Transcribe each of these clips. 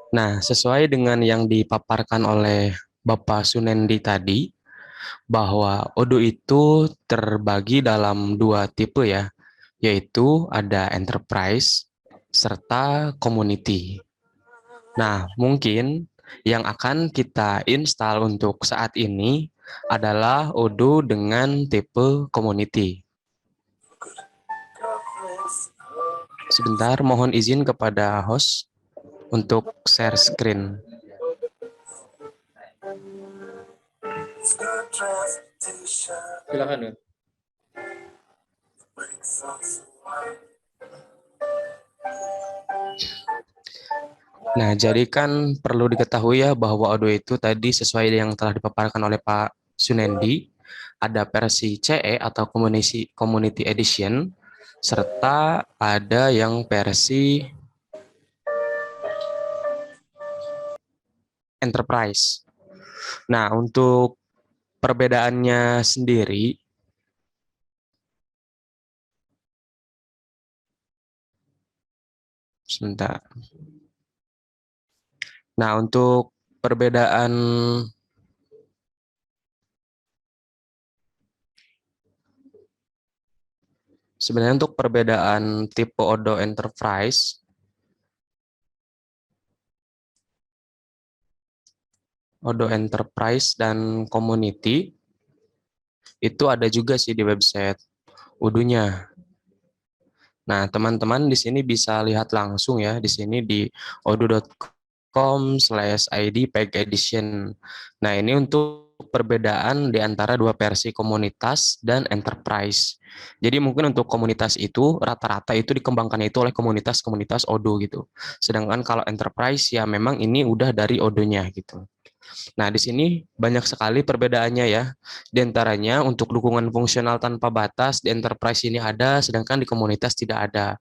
Nah, sesuai dengan yang dipaparkan oleh Bapak Sunendi tadi, bahwa Odoo itu terbagi dalam dua tipe ya, yaitu ada enterprise serta community. Nah, mungkin yang akan kita install untuk saat ini adalah Odoo dengan tipe community. Sebentar, mohon izin kepada host untuk share screen. Silakan ya. Nah, jadi kan perlu diketahui ya bahwa Odoo itu tadi sesuai yang telah dipaparkan oleh Pak Sunendi, ada versi CE atau Community Edition, serta ada yang versi Enterprise. Nah, untuk perbedaannya sendiri, sebentar. Nah, untuk perbedaan sebenarnya untuk perbedaan tipe Odoo Enterprise, Odoo Enterprise dan Community itu ada juga sih di website Odoo-nya. Nah, teman-teman di sini bisa lihat langsung ya di sini di odoo.com/id Peg Edition. Nah, ini untuk perbedaan di antara dua versi komunitas dan enterprise. Jadi mungkin untuk komunitas itu rata-rata itu dikembangkan itu oleh komunitas-komunitas Odoo gitu. Sedangkan kalau enterprise ya memang ini udah dari Odoo-nya gitu. Nah, di sini banyak sekali perbedaannya ya. Di antaranya untuk dukungan fungsional tanpa batas di enterprise ini ada, sedangkan di komunitas tidak ada.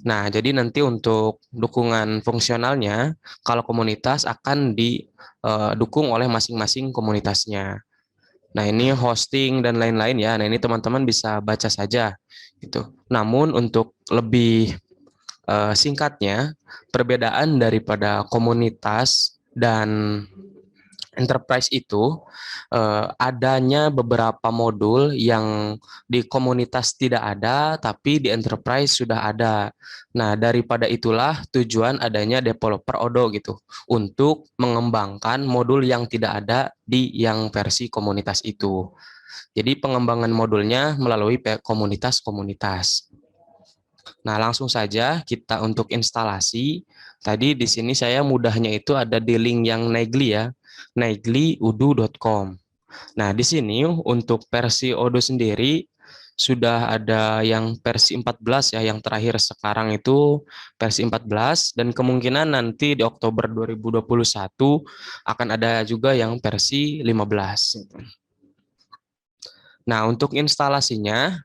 Nah, jadi nanti untuk dukungan fungsionalnya, kalau komunitas akan didukung oleh masing-masing komunitasnya. Nah, ini hosting dan lain-lain ya. Nah, ini teman-teman bisa baca saja gitu. Namun untuk lebih singkatnya, perbedaan daripada komunitas dan enterprise itu adanya beberapa modul yang di komunitas tidak ada, tapi di enterprise sudah ada. Nah, daripada itulah tujuan adanya developer Odoo gitu, untuk mengembangkan modul yang tidak ada di yang versi komunitas itu. Jadi pengembangan modulnya melalui komunitas-komunitas. Nah, langsung saja kita untuk instalasi. Tadi di sini saya mudahnya itu ada di link yang Naegeli ya, naegeliudu.com. Nah, di sini untuk versi Odoo sendiri sudah ada yang versi 14 ya, yang terakhir sekarang itu versi 14 dan kemungkinan nanti di Oktober 2021 akan ada juga yang versi 15. Nah, untuk instalasinya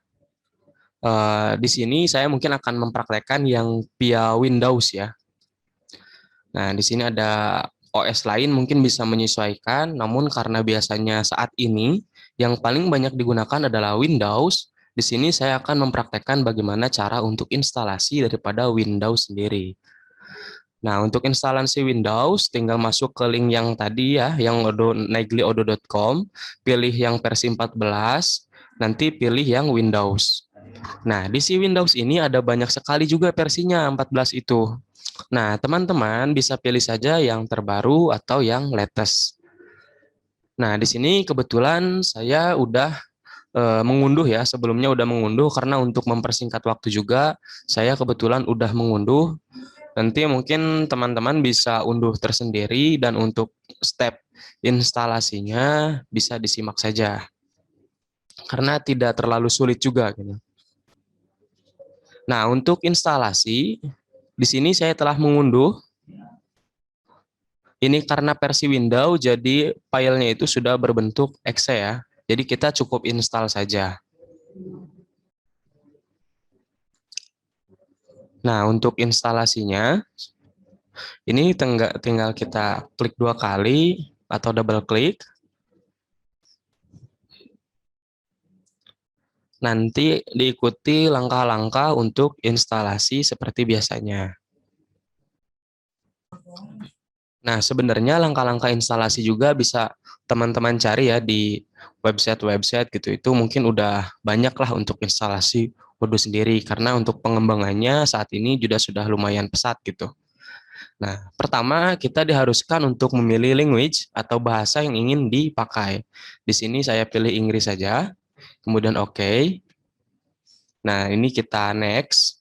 di sini saya mungkin akan mempraktekkan yang via Windows ya. Nah, di sini ada OS lain mungkin bisa menyesuaikan, namun karena biasanya saat ini yang paling banyak digunakan adalah Windows, di sini saya akan mempraktekkan bagaimana cara untuk instalasi daripada Windows sendiri. Nah, untuk instalasi Windows, tinggal masuk ke link yang tadi ya, yang naegeliodoo.com, pilih yang versi 14, nanti pilih yang Windows. Nah, di si Windows ini ada banyak sekali juga versinya 14 itu. Nah, teman-teman bisa pilih saja yang terbaru atau yang latest. Nah, di sini kebetulan saya udah mengunduh ya, sebelumnya udah mengunduh karena untuk mempersingkat waktu juga, saya kebetulan udah mengunduh. Nanti mungkin teman-teman bisa unduh tersendiri dan untuk step instalasinya bisa disimak saja. Karena tidak terlalu sulit juga gitu. Nah, untuk instalasi di sini saya telah mengunduh. Ini karena versi Windows, jadi filenya itu sudah berbentuk exe ya. Jadi kita cukup install saja. Nah, untuk instalasinya, ini tinggal kita klik 2 kali atau double klik. Nanti diikuti langkah-langkah untuk instalasi seperti biasanya. Nah, sebenarnya langkah-langkah instalasi juga bisa teman-teman cari ya di website-website gitu. Itu mungkin udah banyak lah untuk instalasi Odoo sendiri karena untuk pengembangannya saat ini juga sudah lumayan pesat gitu. Nah, pertama kita diharuskan untuk memilih language atau bahasa yang ingin dipakai. Di sini saya pilih Inggris saja, kemudian oke. Nah, ini kita next.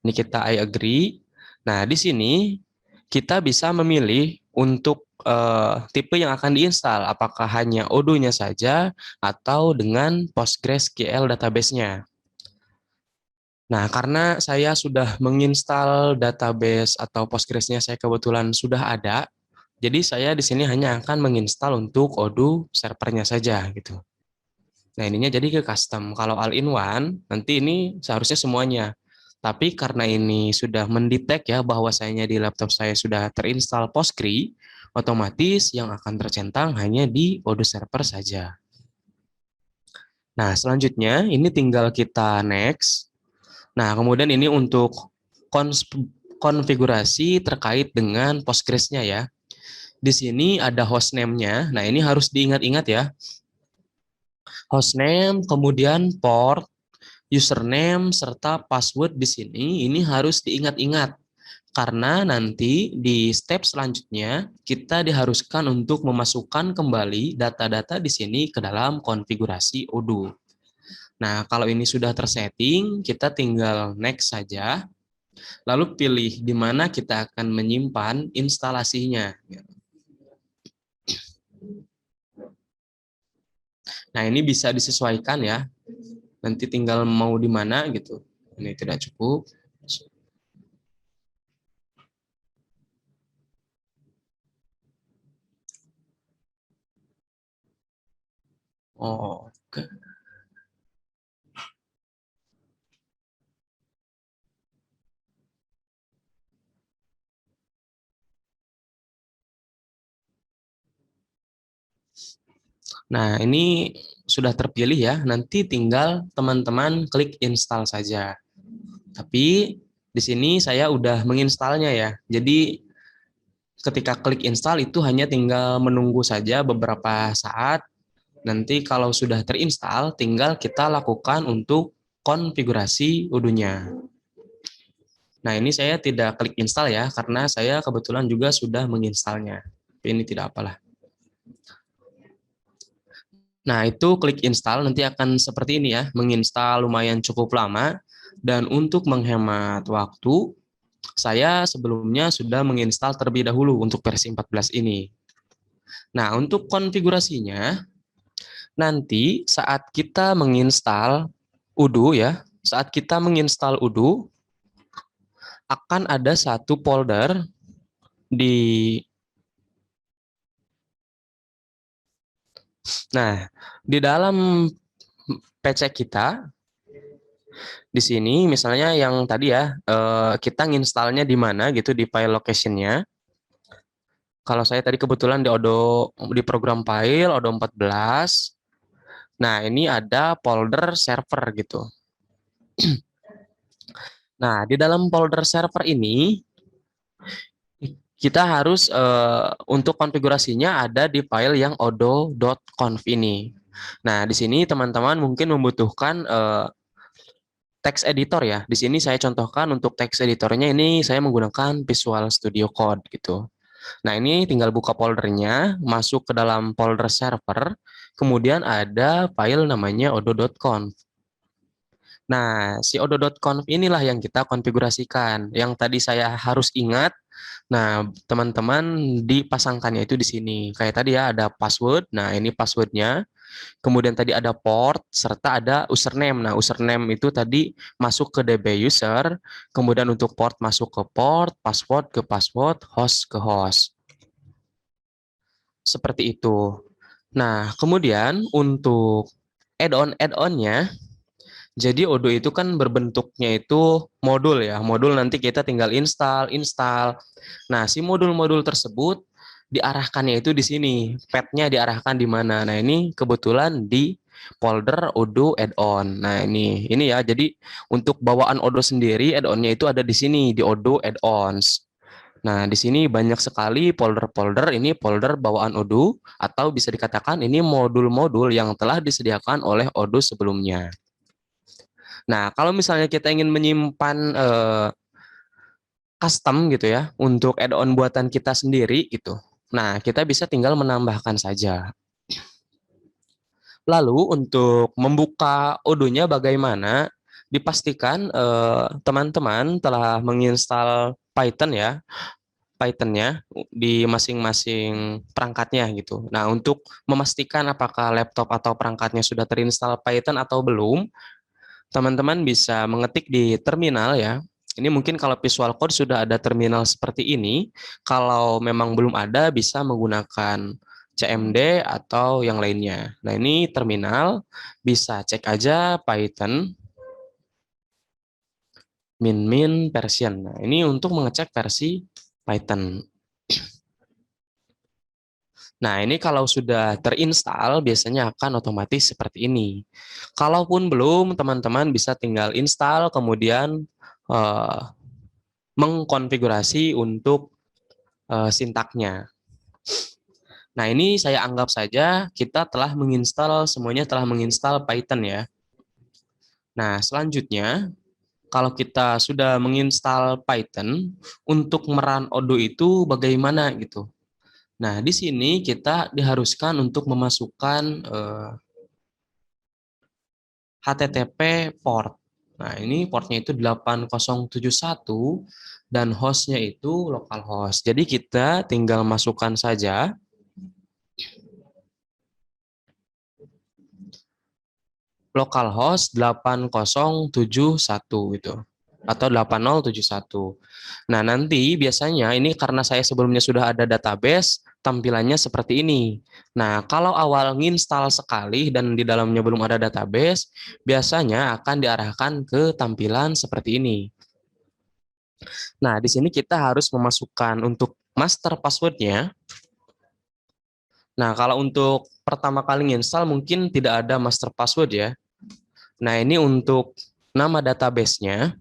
Ini kita I agree. Nah, di sini kita bisa memilih untuk tipe yang akan diinstal, apakah hanya Odoo-nya saja atau dengan PostgreSQL database-nya. Nah, karena saya sudah menginstal database atau Postgres-nya saya kebetulan sudah ada, jadi saya di sini hanya akan menginstal untuk Odoo servernya saja gitu. Nah, ininya jadi ke custom. Kalau all-in-one, nanti ini seharusnya semuanya. Tapi karena ini sudah mendetek ya bahwasanya di laptop saya sudah terinstall Postgre, otomatis yang akan tercentang hanya di Odoo server saja. Nah, selanjutnya ini tinggal kita next. Nah, kemudian ini untuk konfigurasi terkait dengan Postgres-nya ya. Di sini ada hostname-nya. Nah, ini harus diingat-ingat ya. Hostname, kemudian port, username, serta password di sini ini harus diingat-ingat. Karena nanti di step selanjutnya kita diharuskan untuk memasukkan kembali data-data di sini ke dalam konfigurasi Odoo. Nah, kalau ini sudah tersetting, kita tinggal next saja. Lalu pilih di mana kita akan menyimpan instalasinya. Nah, ini bisa disesuaikan ya. Nanti tinggal mau di mana gitu. Ini tidak cukup. Oh, oke. Nah, ini sudah terpilih ya. Nanti tinggal teman-teman klik install saja. Tapi di sini saya udah menginstalnya ya. Jadi ketika klik install itu hanya tinggal menunggu saja beberapa saat. Nanti kalau sudah terinstall, tinggal kita lakukan untuk konfigurasi Odoo-nya. Nah, ini saya tidak klik install ya, karena saya kebetulan juga sudah menginstalnya. Tapi ini tidak apalah. Nah, itu klik install nanti akan seperti ini ya, menginstal lumayan cukup lama. Dan untuk menghemat waktu, saya sebelumnya sudah menginstal terlebih dahulu untuk versi 14 ini. Nah, untuk konfigurasinya, nanti saat kita menginstal Odoo ya, saat kita menginstal Odoo, akan ada satu folder di Nah, di dalam PC kita di sini misalnya yang tadi ya kita nginstalnya di mana gitu di file location-nya. Kalau saya tadi kebetulan di di program file Odoo 14. Nah, ini ada folder server gitu. Nah, di dalam folder server ini kita harus untuk konfigurasinya ada di file yang odoo.conf ini. Nah, di sini teman-teman mungkin membutuhkan text editor ya. Di sini saya contohkan untuk text editornya ini saya menggunakan Visual Studio Code gitu. Nah, ini tinggal buka foldernya, masuk ke dalam folder server, kemudian ada file namanya odoo.conf. Nah, si odoo.conf inilah yang kita konfigurasikan. Yang tadi saya harus ingat, nah, teman-teman dipasangkannya itu di sini. Kayak tadi ya, ada password. Nah, ini passwordnya. Kemudian tadi ada port, serta ada username. Nah, username itu tadi masuk ke DB user, kemudian untuk port masuk ke port, password, host ke host. Seperti itu. Nah, kemudian untuk add-on-nya, jadi Odoo itu kan berbentuknya itu modul ya. Modul nanti kita tinggal install. Nah, si modul-modul tersebut diarahkannya itu di sini. Path-nya diarahkan di mana? Nah, ini kebetulan di folder Odoo add-on. Nah, ini ya. Jadi untuk bawaan Odoo sendiri add-on-nya itu ada di sini di Odoo add-ons. Nah, di sini banyak sekali folder-folder, ini folder bawaan Odoo, atau bisa dikatakan ini modul-modul yang telah disediakan oleh Odoo sebelumnya. Nah, kalau misalnya kita ingin menyimpan custom gitu ya, untuk add-on buatan kita sendiri gitu. Nah, kita bisa tinggal menambahkan saja. Lalu untuk membuka Odoo-nya bagaimana? Dipastikan teman-teman telah menginstal Python ya, Python-nya di masing-masing perangkatnya gitu. Nah, untuk memastikan apakah laptop atau perangkatnya sudah terinstall Python atau belum, teman-teman bisa mengetik di terminal ya. Ini mungkin kalau Visual Code sudah ada terminal seperti ini, kalau memang belum ada bisa menggunakan CMD atau yang lainnya. Nah, ini terminal, bisa cek aja Python min version. Nah, ini untuk mengecek versi Python. Nah, ini kalau sudah terinstall, biasanya akan otomatis seperti ini. Kalaupun belum, teman-teman bisa tinggal install, kemudian eh, mengkonfigurasi untuk sintaknya. Nah, ini saya anggap saja kita telah menginstal, semuanya telah menginstal Python ya. Nah, selanjutnya, kalau kita sudah menginstal Python, untuk merun Odoo itu bagaimana gitu. Nah, di sini kita diharuskan untuk memasukkan HTTP port. Nah, ini portnya itu 8071 dan hostnya itu localhost. Jadi kita tinggal masukkan saja localhost 8071 itu atau 8071. Nah, nanti biasanya ini karena saya sebelumnya sudah ada database, tampilannya seperti ini. Nah, kalau awal nginstal sekali dan di dalamnya belum ada database, biasanya akan diarahkan ke tampilan seperti ini. Nah, di sini kita harus memasukkan untuk master password-nya. Nah, kalau untuk pertama kali nginstal mungkin tidak ada master password ya. Nah, ini untuk nama database-nya.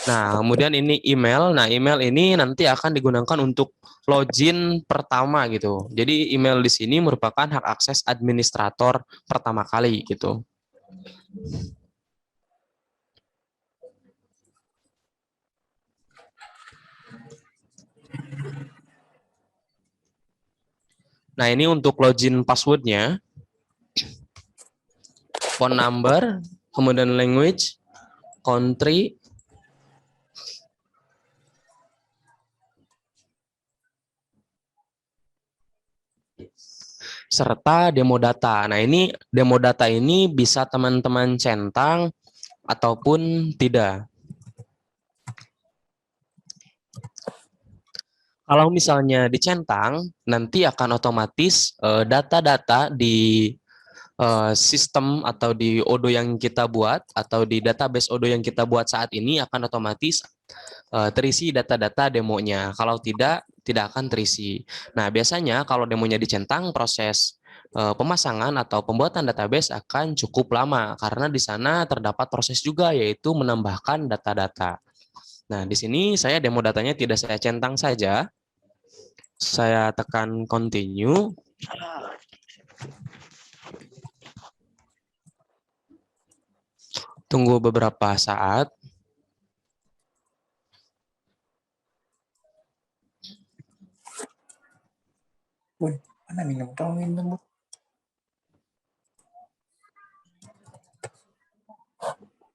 Nah, kemudian ini email. Nah, email ini nanti akan digunakan untuk login pertama gitu. Jadi email di sini merupakan hak akses administrator pertama kali gitu. Nah, ini untuk login passwordnya, phone number, kemudian language, country, serta demo data. Nah, ini demo data ini bisa teman-teman centang ataupun tidak. Kalau misalnya dicentang, nanti akan otomatis data-data di sistem atau di Odoo yang kita buat atau di database Odoo yang kita buat saat ini akan otomatis terisi data-data demonya. Kalau tidak, tidak akan terisi. Nah, biasanya kalau demonya dicentang, proses pemasangan atau pembuatan database akan cukup lama karena di sana terdapat proses juga yaitu menambahkan data-data. Nah, di sini saya demo datanya tidak saya centang saja. Saya tekan continue. Tunggu beberapa saat. Woi, mana minum? Kamu minum, Bu?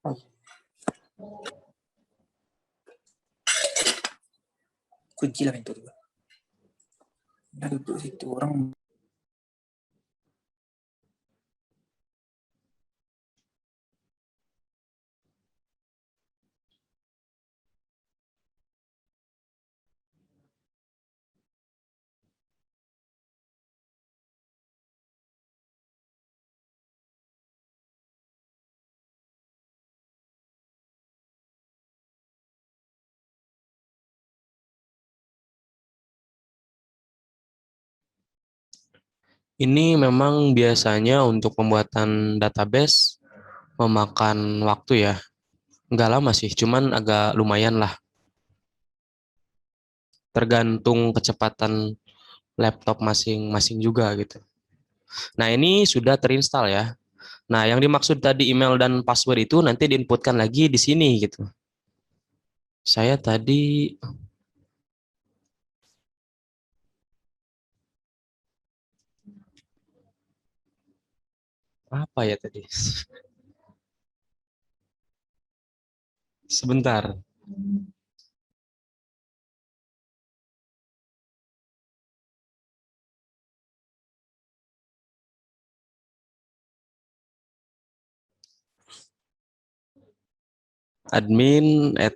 Oh, kunci lah pintu dulu. Udah duduk situ orang. Ini memang biasanya untuk pembuatan database memakan waktu ya. Nggak lama sih, cuman agak lumayan lah. Tergantung kecepatan laptop masing-masing juga gitu. Nah, ini sudah terinstall ya. Nah, yang dimaksud tadi email dan password itu nanti diinputkan lagi di sini gitu. Saya tadi apa ya tadi? Sebentar. Admin at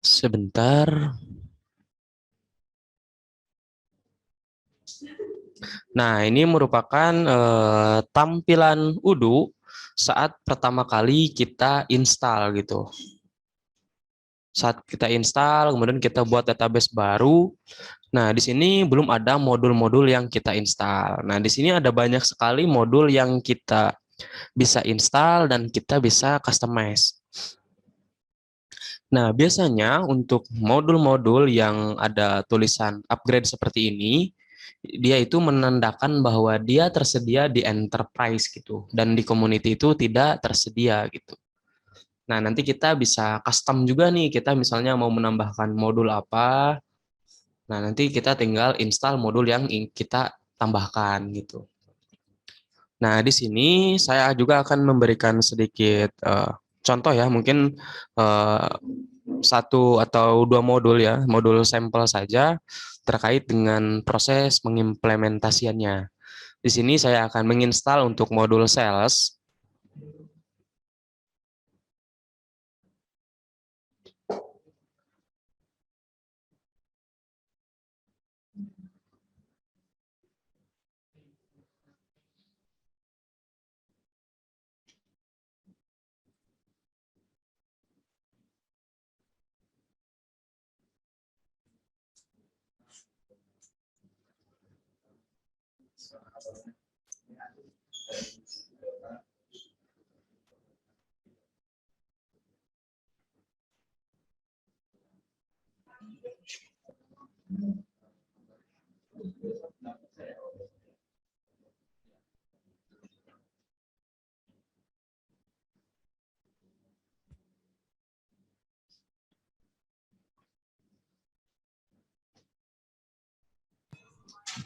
sebentar. Nah, ini merupakan tampilan Udu saat pertama kali kita install gitu. Saat kita install, kemudian kita buat database baru. Nah, di sini belum ada modul-modul yang kita install. Nah, di sini ada banyak sekali modul yang kita bisa install dan kita bisa customize. Nah, biasanya untuk modul-modul yang ada tulisan upgrade seperti ini, dia itu menandakan bahwa dia tersedia di enterprise gitu, dan di community itu tidak tersedia gitu. Nah, nanti kita bisa custom juga nih, kita misalnya mau menambahkan modul apa, nah nanti kita tinggal install modul yang kita tambahkan gitu. Nah, di sini saya juga akan memberikan sedikit contoh ya, mungkin eh, satu atau dua modul ya, modul sampel saja terkait dengan proses mengimplementasiannya. Di sini saya akan menginstal untuk modul sales.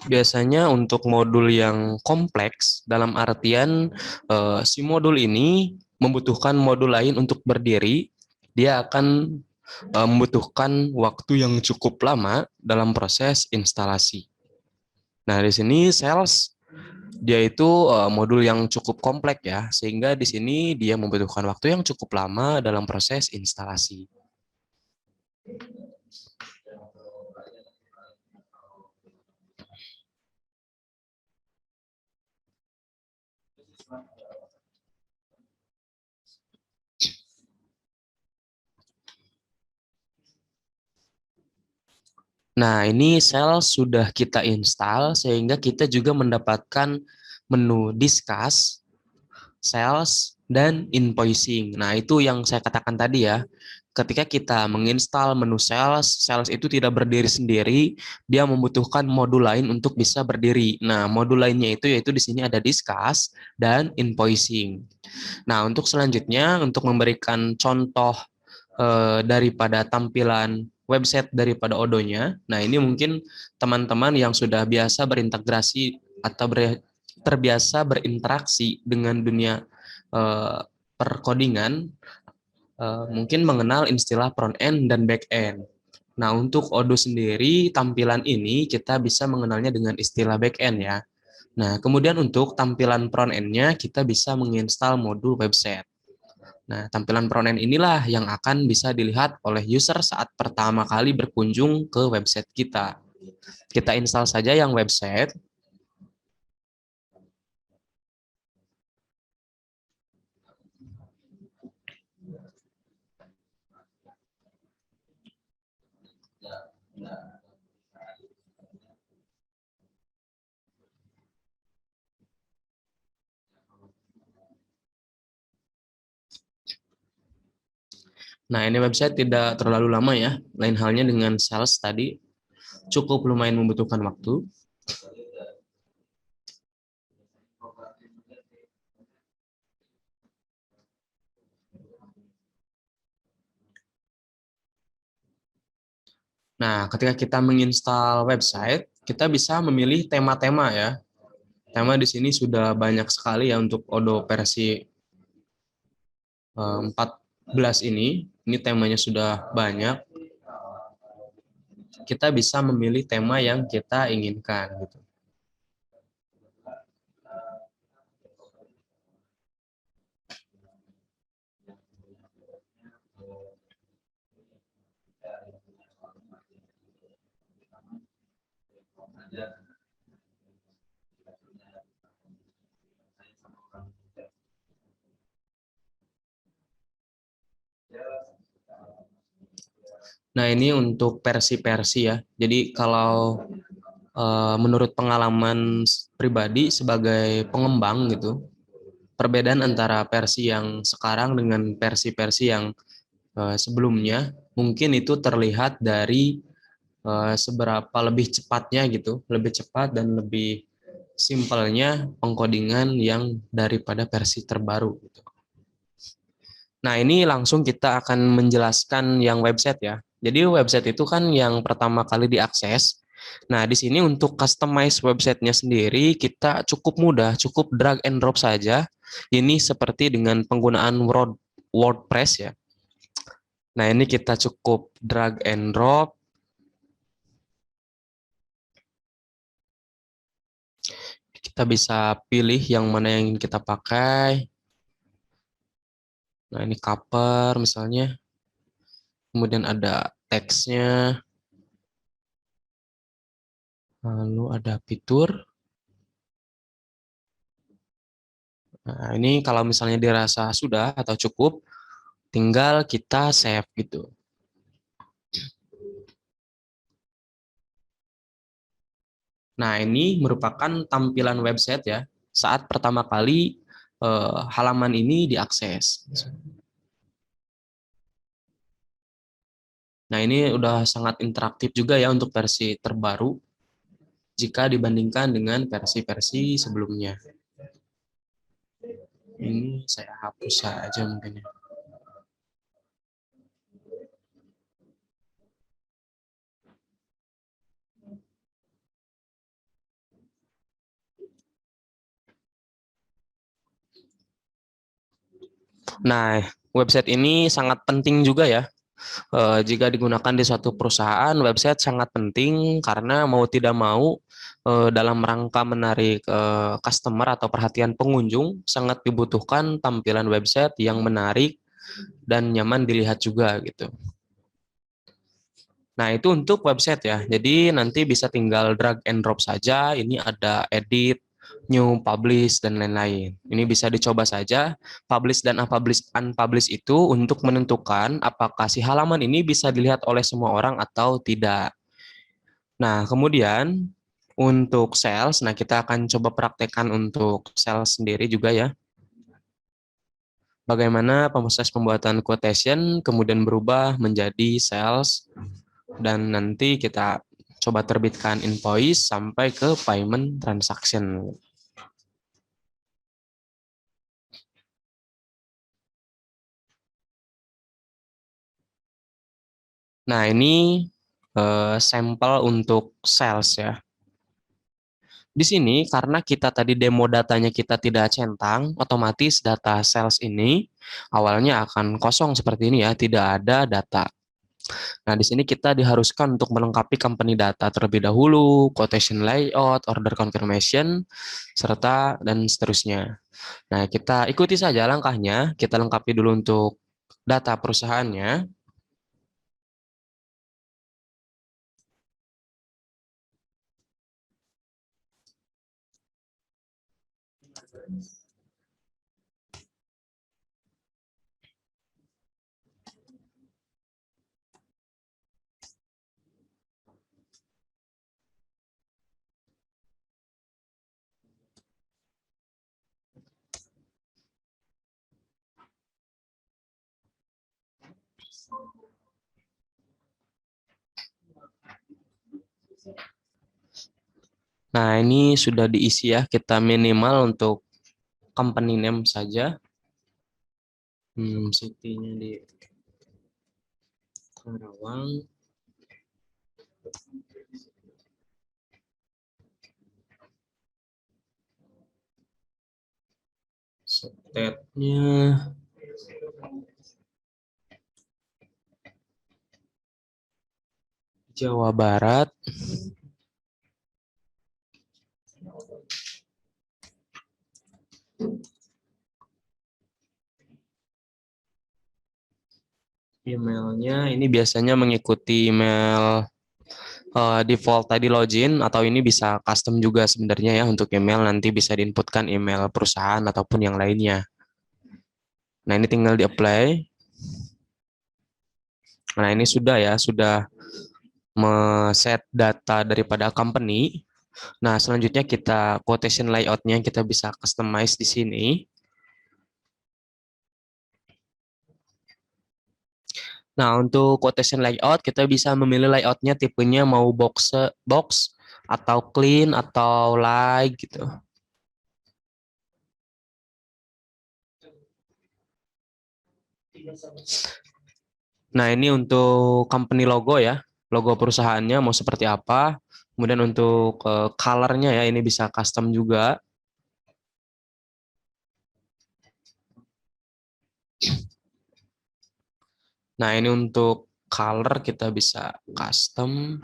Biasanya untuk modul yang kompleks, dalam artian si modul ini membutuhkan modul lain untuk berdiri, dia akan membutuhkan waktu yang cukup lama dalam proses instalasi. Nah, di sini sales dia itu modul yang cukup kompleks ya, sehingga di sini dia membutuhkan waktu yang cukup lama dalam proses instalasi. Nah, ini sales sudah kita install sehingga kita juga mendapatkan menu discuss, sales, dan invoicing. Nah, itu yang saya katakan tadi ya. Ketika kita menginstal menu sales, sales itu tidak berdiri sendiri, dia membutuhkan modul lain untuk bisa berdiri. Nah, modul lainnya itu yaitu di sini ada discuss dan invoicing. Nah, untuk selanjutnya, untuk memberikan contoh daripada tampilan website daripada Odonya. Nah, ini mungkin teman-teman yang sudah biasa berintegrasi atau terbiasa berinteraksi dengan dunia perkodingan mungkin mengenal istilah front end dan back end. Nah, untuk Odoo sendiri, tampilan ini kita bisa mengenalnya dengan istilah back end ya. Nah, kemudian untuk tampilan front end-nya, kita bisa menginstal modul website. Nah, tampilan front end inilah yang akan bisa dilihat oleh user saat pertama kali berkunjung ke website kita. Kita install saja yang website. Nah, ini website tidak terlalu lama ya. Lain halnya dengan sales tadi, cukup lumayan membutuhkan waktu. Nah, ketika kita menginstal website, kita bisa memilih tema-tema ya. Tema di sini sudah banyak sekali ya untuk Odoo versi 14 ini. Ini temanya sudah banyak. Kita bisa memilih tema yang kita inginkan gitu. Nah, ini untuk versi-versi ya. Jadi kalau menurut pengalaman pribadi sebagai pengembang gitu, perbedaan antara versi yang sekarang dengan versi-versi yang sebelumnya mungkin itu terlihat dari seberapa lebih cepatnya gitu, lebih cepat dan lebih simpelnya pengkodingan yang daripada versi terbaru gitu. Nah, ini langsung kita akan menjelaskan yang website ya. Jadi website itu kan yang pertama kali diakses. Nah, di sini untuk customize websitenya sendiri kita cukup mudah, cukup drag and drop saja. Ini seperti dengan penggunaan WordPress ya. Nah, ini kita cukup drag and drop. Kita bisa pilih yang mana yang ingin kita pakai. Nah, ini cover misalnya. Kemudian ada teksnya. Lalu ada fitur. Nah, ini kalau misalnya dirasa sudah atau cukup, tinggal kita save gitu. Nah, ini merupakan tampilan website ya, saat pertama kali halaman ini diakses. Nah, ini udah sangat interaktif juga ya untuk versi terbaru jika dibandingkan dengan versi-versi sebelumnya. Ini saya hapus saja mungkin ya. Nah, website ini sangat penting juga ya. Jika digunakan di suatu perusahaan, website sangat penting karena mau tidak mau dalam rangka menarik customer atau perhatian pengunjung sangat dibutuhkan tampilan website yang menarik dan nyaman dilihat juga gitu. Nah, itu untuk website ya. Jadi nanti bisa tinggal drag and drop saja. Ini ada edit, new, publish, dan lain-lain. Ini bisa dicoba saja. Publish dan unpublish itu untuk menentukan apakah si halaman ini bisa dilihat oleh semua orang atau tidak. Nah, kemudian untuk sales, nah kita akan coba praktekkan untuk sales sendiri juga ya. Bagaimana proses pembuatan quotation kemudian berubah menjadi sales dan nanti kita coba terbitkan invoice sampai ke payment transaction. Nah, ini sampel untuk sales ya. Di sini karena kita tadi demo datanya kita tidak centang, otomatis data sales ini awalnya akan kosong seperti ini ya, tidak ada data. Nah, di sini kita diharuskan untuk melengkapi company data terlebih dahulu, quotation layout, order confirmation, serta dan seterusnya. Nah, kita ikuti saja langkahnya, kita lengkapi dulu untuk data perusahaannya. Nah, ini sudah diisi ya, kita minimal untuk company name saja. City-nya di Karawang. State-nya Jawa Barat. Emailnya ini biasanya mengikuti email default tadi login, atau ini bisa custom juga sebenarnya ya untuk email, nanti bisa diinputkan email perusahaan ataupun yang lainnya. Nah, ini tinggal di-apply. Nah, ini sudah ya, sudah set data daripada company. Nah, selanjutnya kita quotation layout-nya kita bisa customize di sini. Nah, untuk quotation layout kita bisa memilih layout-nya tipenya mau box atau clean atau light gitu. Nah, ini untuk company logo ya, logo perusahaannya mau seperti apa. Kemudian untuk color-nya ya, ini bisa custom juga. Nah, ini untuk color kita bisa custom.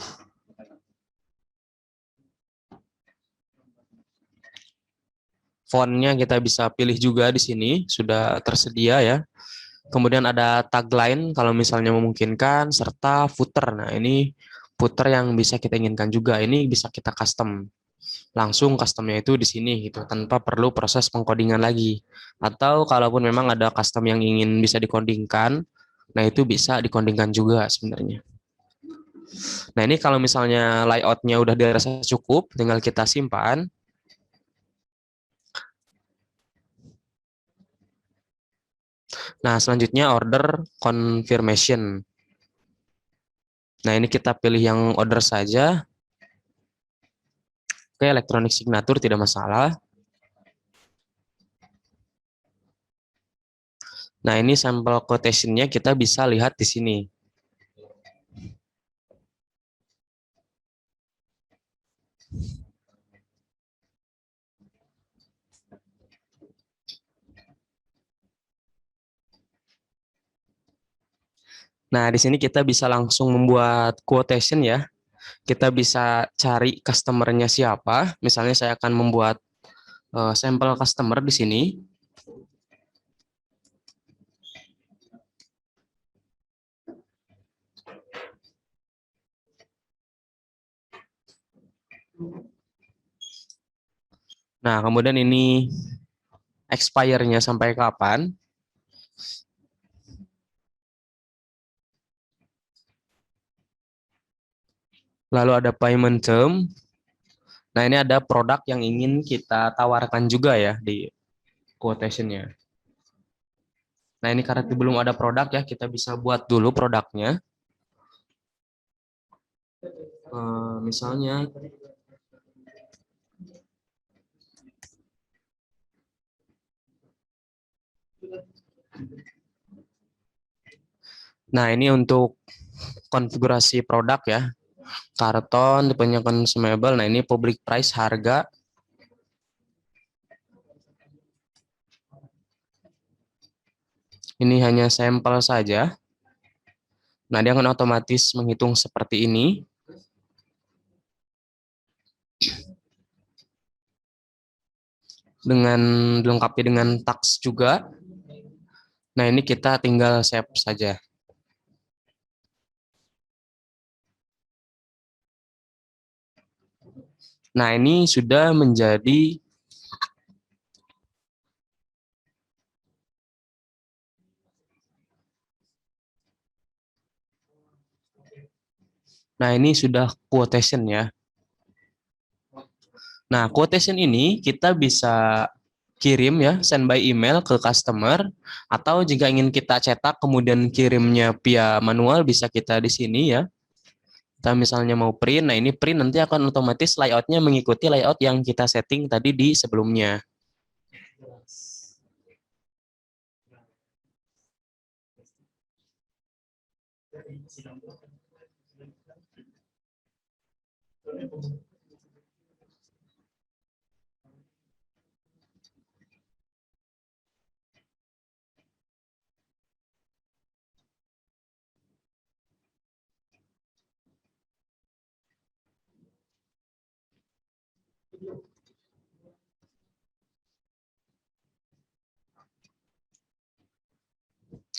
Font-nya kita bisa pilih juga di sini, sudah tersedia ya. Kemudian ada tagline kalau misalnya memungkinkan, serta footer. Nah, ini footer yang bisa kita inginkan juga. Ini bisa kita custom. Langsung customnya itu di sini gitu, tanpa perlu proses pengkodingan lagi. Atau kalaupun memang ada custom yang ingin bisa dikodingkan, nah itu bisa dikodingkan juga sebenarnya. Nah, ini kalau misalnya layoutnya udah dirasa cukup, tinggal kita simpan. Nah, selanjutnya order confirmation. Nah, ini kita pilih yang order saja. Oke, elektronik signature tidak masalah. Nah, ini sampel quotation-nya kita bisa lihat di sini. Nah, di sini kita bisa langsung membuat quotation ya. Kita bisa cari customer-nya siapa. Misalnya saya akan membuat sampel customer di sini. Nah, kemudian ini expire-nya sampai kapan. Lalu ada payment term. Nah, ini ada produk yang ingin kita tawarkan juga ya di quotation-nya. Nah, ini karena belum ada produk ya, kita bisa buat dulu produknya. Misalnya, nah ini untuk konfigurasi produk ya. Karton, tipenya consumable. Nah, ini public price harga. Ini hanya sampel saja. Nah, dia akan otomatis menghitung seperti ini. Dengan dilengkapi dengan tax juga. Nah, ini kita tinggal save saja. Nah, ini sudah menjadi Nah, ini sudah quotation ya. Nah, quotation ini kita bisa kirim ya, send by email ke customer, atau jika ingin kita cetak kemudian kirimnya via manual bisa kita di sini ya. Kita misalnya mau print, nah ini print nanti akan otomatis layoutnya mengikuti layout yang kita setting tadi di sebelumnya.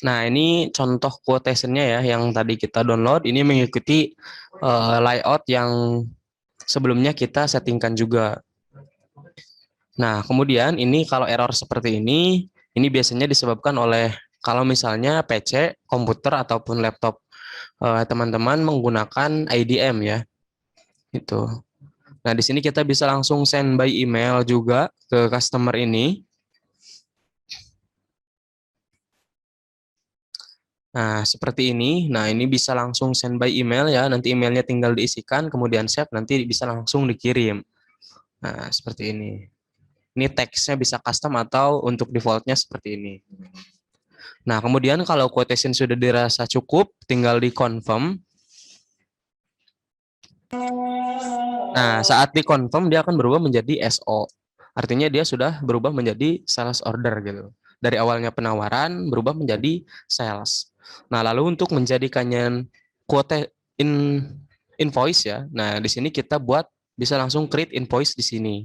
Nah, ini contoh quotation-nya ya yang tadi kita download. Ini mengikuti layout yang sebelumnya kita settingkan juga. Nah, kemudian ini kalau error seperti ini biasanya disebabkan oleh kalau misalnya PC, komputer ataupun laptop teman-teman menggunakan IDM ya. Itu. Nah, di sini kita bisa langsung send by email juga ke customer ini. Nah, seperti ini. Nah, ini bisa langsung send by email ya. Nanti emailnya tinggal diisikan, kemudian save, nanti bisa langsung dikirim. Nah, seperti ini. Ini teksnya bisa custom atau untuk defaultnya seperti ini. Nah, kemudian kalau quotation sudah dirasa cukup, tinggal di-confirm. Nah, saat di-confirm, dia akan berubah menjadi SO. Artinya dia sudah berubah menjadi sales order gitu. Dari awalnya penawaran, berubah menjadi sales. Nah, lalu untuk menjadikannya quote in invoice ya. Nah, di sini kita buat bisa langsung create invoice di sini.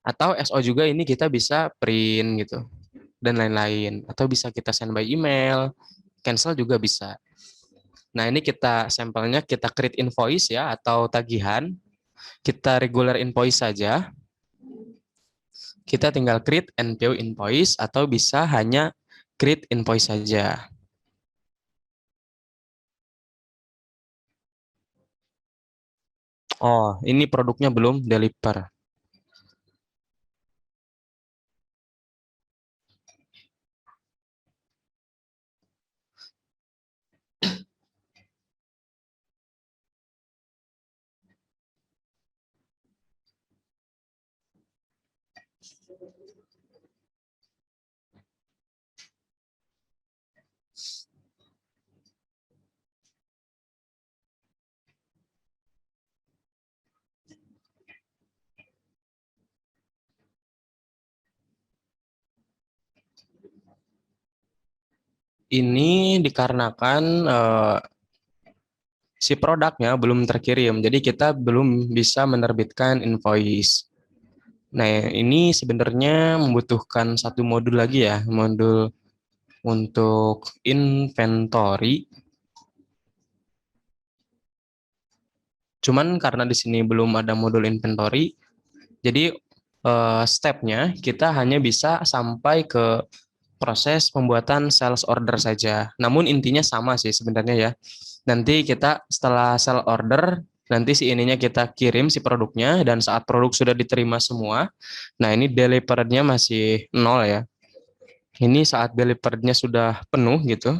Atau SO juga ini kita bisa print gitu dan lain-lain. Atau bisa kita send by email, cancel juga bisa. Nah, ini kita sampelnya kita create invoice ya atau tagihan. Kita regular invoice saja. Kita tinggal create NPO invoice atau bisa hanya create invoice saja. Oh, ini produknya belum deliver. Ini dikarenakan si produknya belum terkirim, jadi kita belum bisa menerbitkan invoice. Nah, ini sebenarnya membutuhkan satu modul lagi ya, modul untuk inventory. Cuman karena di sini belum ada modul inventory, jadi stepnya kita hanya bisa sampai ke proses pembuatan sales order saja. Namun intinya sama sih sebenarnya ya. Nanti kita setelah sales order, nanti si ininya kita kirim si produknya dan saat produk sudah diterima semua, nah ini deliverednya masih nol ya. Ini saat deliverednya sudah penuh gitu.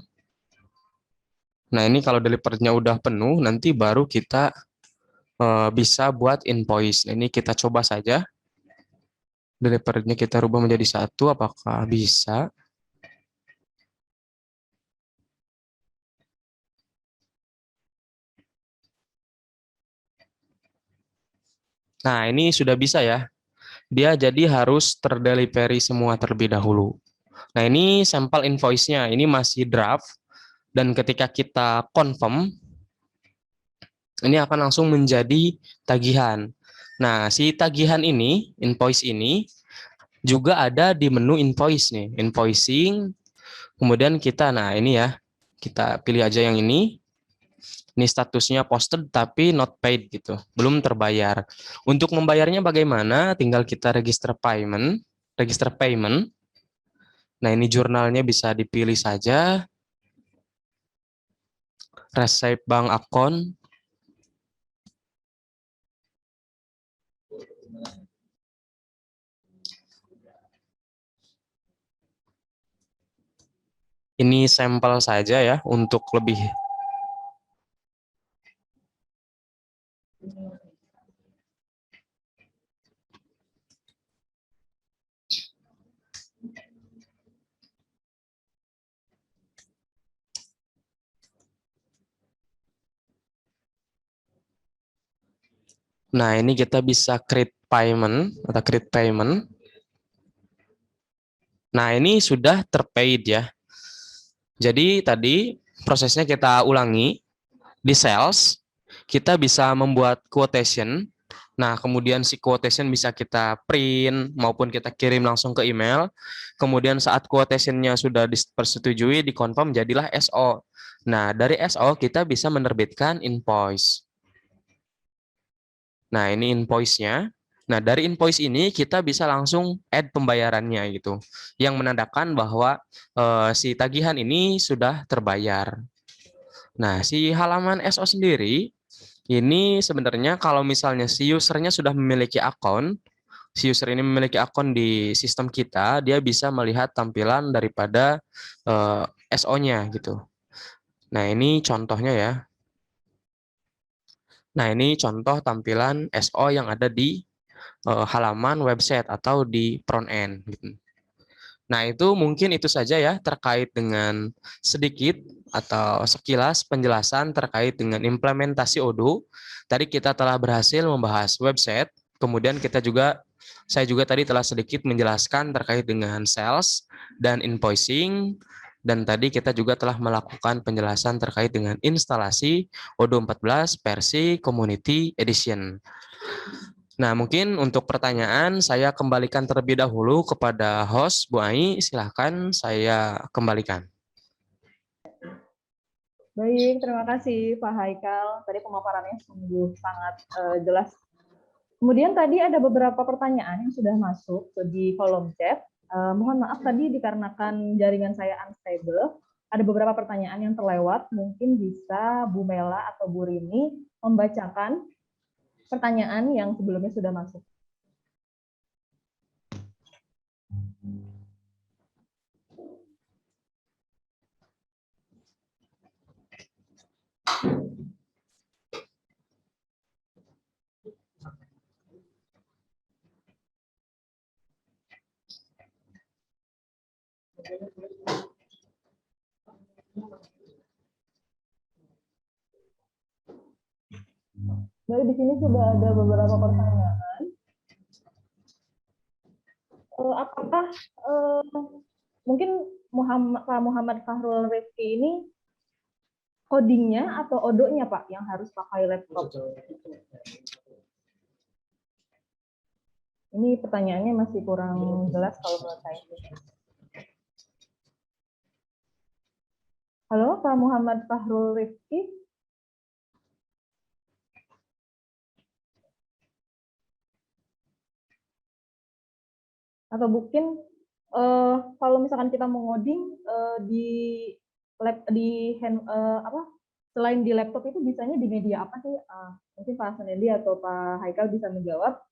Nah ini kalau deliverednya udah penuh, nanti baru kita bisa buat invoice. Nah, ini kita coba saja. Deliverednya kita rubah menjadi satu, apakah bisa? Nah, ini sudah bisa ya. Dia jadi harus terdelivery semua terlebih dahulu. Nah, ini sampel invoice-nya. Ini masih draft. Dan ketika kita confirm, ini akan langsung menjadi tagihan. Nah, si tagihan ini, invoice ini, juga ada di menu invoice nih. Invoicing, kemudian kita, nah ini ya, kita pilih aja yang ini. Ini statusnya posted tapi not paid gitu, belum terbayar. Untuk membayarnya bagaimana? Tinggal kita register payment, register payment. Nah, ini jurnalnya bisa dipilih saja, receipt bank account. Ini sampel saja ya untuk lebih. Nah, ini kita bisa create payment atau create payment. Nah, ini sudah terpaid ya. Jadi tadi prosesnya kita ulangi. Di sales, kita bisa membuat quotation. Nah, kemudian si quotation bisa kita print maupun kita kirim langsung ke email. Kemudian saat quotation-nya sudah dipersetujui, dikonfirm, jadilah SO. Nah, dari SO kita bisa menerbitkan invoice. Nah, ini invoice-nya. Nah, dari invoice ini kita bisa langsung add pembayarannya gitu. Yang menandakan bahwa si tagihan ini sudah terbayar. Nah, si halaman SO sendiri ini sebenarnya kalau misalnya si usernya sudah memiliki akun, si user ini memiliki akun di sistem kita, dia bisa melihat tampilan daripada SO-nya gitu. Nah, ini contohnya ya. Nah, ini contoh tampilan SO yang ada di halaman website atau di front end gitu. Nah, itu mungkin itu saja ya terkait dengan sedikit atau sekilas penjelasan terkait dengan implementasi Odoo. Tadi kita telah berhasil membahas website, kemudian saya juga tadi telah sedikit menjelaskan terkait dengan sales dan invoicing, dan tadi kita juga telah melakukan penjelasan terkait dengan instalasi Odoo 14 versi Community Edition. Nah, mungkin untuk pertanyaan saya kembalikan terlebih dahulu kepada host Bu Ai. Silahkan saya kembalikan. Baik, terima kasih Pak Haikal. Tadi pemaparannya sungguh sangat jelas. Kemudian tadi ada beberapa pertanyaan yang sudah masuk di kolom chat. Mohon maaf tadi dikarenakan jaringan saya unstable, ada beberapa pertanyaan yang terlewat. Mungkin bisa Bu Mela atau Bu Rini membacakan pertanyaan yang sebelumnya sudah masuk. Baik, di sini sudah ada beberapa pertanyaan. Apakah mungkin Pak Muhammad Fahrul Rifki ini codingnya atau odonya Pak yang harus pakai laptop? Ini pertanyaannya masih kurang jelas kalau menurut saya. Halo, Pak Muhammad Fahrul Rifki. Atau mungkin kalau misalkan kita mau ngoding di selain di laptop itu bisanya di media apa sih? Mungkin Pak Sanedi atau Pak Haikal bisa menjawab.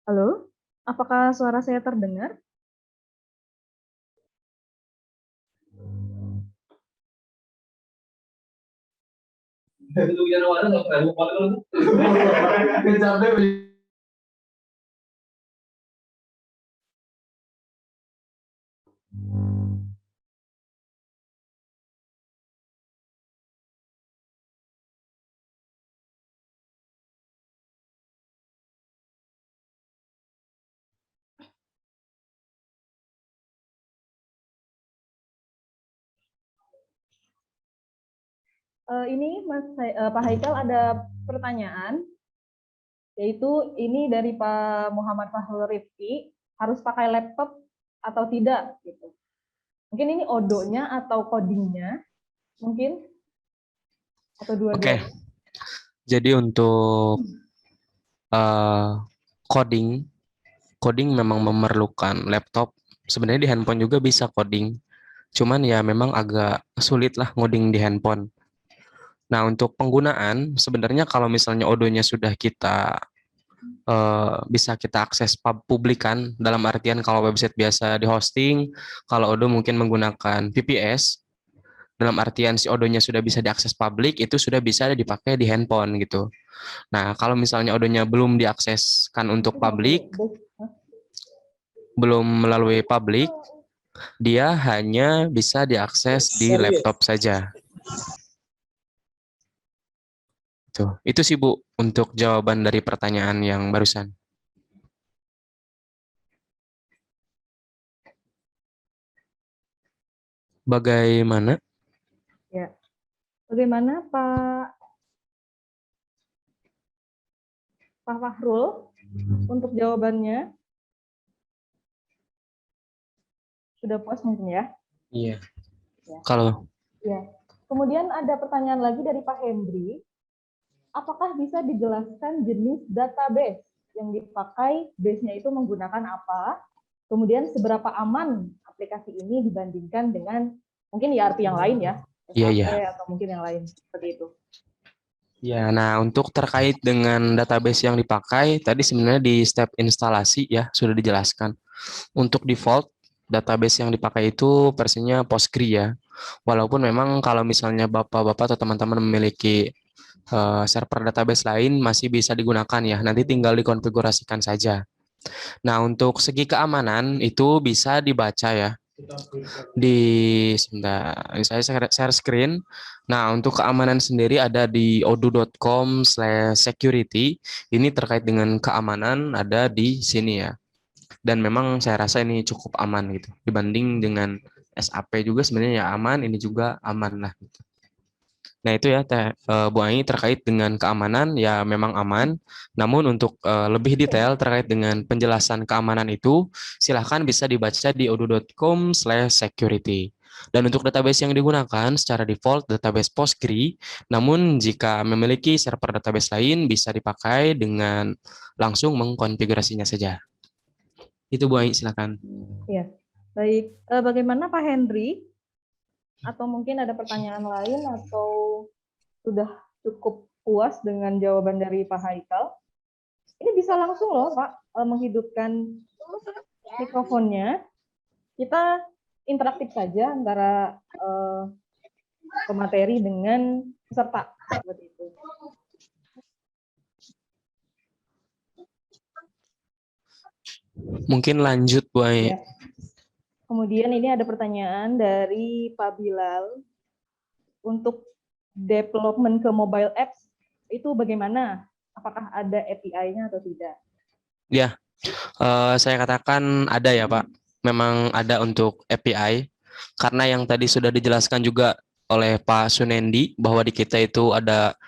Halo, apakah suara saya terdengar? Ini Pak Haikal ada pertanyaan, yaitu ini dari Pak Muhammad Fahrul Rifki, harus pakai laptop atau tidak gitu. Mungkin ini odonya atau codingnya, mungkin atau dua-duanya. Oke. Jadi untuk coding memang memerlukan laptop. Sebenarnya di handphone juga bisa coding. Cuman ya memang agak sulit lah ngoding di handphone. Nah, untuk penggunaan, sebenarnya kalau misalnya odonya sudah kita bisa kita akses publikan, dalam artian kalau website biasa di hosting, kalau odo mungkin menggunakan VPS, dalam artian si odonya sudah bisa diakses publik, itu sudah bisa dipakai di handphone gitu. Nah, kalau misalnya odonya belum diakseskan untuk publik, belum melalui publik, dia hanya bisa diakses di laptop saja. Tuh, itu sih Bu untuk jawaban dari pertanyaan yang barusan. Bagaimana? Ya. Bagaimana Pak Fahrul untuk jawabannya? Sudah puas mungkin ya? Iya. Ya. Kalau Ya. Kemudian ada pertanyaan lagi dari Pak Hendri. Apakah bisa dijelaskan jenis database yang dipakai, base-nya itu menggunakan apa? Kemudian seberapa aman aplikasi ini dibandingkan dengan mungkin ERP yang lain ya? Iya. Atau mungkin yang lain seperti itu. Ya, nah untuk terkait dengan database yang dipakai, tadi sebenarnya di step instalasi ya sudah dijelaskan. Untuk default, database yang dipakai itu versinya Postgre ya. Walaupun memang kalau misalnya Bapak-Bapak atau teman-teman memiliki server database lain masih bisa digunakan ya, nanti tinggal dikonfigurasikan saja. Nah, untuk segi keamanan itu bisa dibaca ya di sebentar, ini saya share screen. Nah, untuk keamanan sendiri ada di odoo.com/security. Ini terkait dengan keamanan ada di sini ya. Dan memang saya rasa ini cukup aman gitu. Dibanding dengan SAP juga sebenarnya ya aman, ini juga aman lah gitu. Nah, itu ya Bu Ai terkait dengan keamanan ya memang aman. Namun untuk lebih detail terkait dengan penjelasan keamanan itu silahkan bisa dibaca di odoo.com/security. Dan untuk database yang digunakan secara default database Postgre, namun jika memiliki server database lain bisa dipakai dengan langsung mengkonfigurasinya saja. Itu Bu Ai, silakan. Ya, baik. Bagaimana Pak Hendri? Atau mungkin ada pertanyaan lain atau sudah cukup puas dengan jawaban dari Pak Haikal? Ini bisa langsung loh Pak menghidupkan mikrofonnya. Kita interaktif saja antara pemateri dengan peserta seperti itu. Mungkin lanjut Bu Ai. Ya. Kemudian ini ada pertanyaan dari Pak Bilal. Untuk development ke mobile apps itu bagaimana? Apakah ada API-nya atau tidak? Ya, saya katakan ada ya Pak. Memang ada untuk API. Karena yang tadi sudah dijelaskan juga oleh Pak Sunendi bahwa di kita itu ada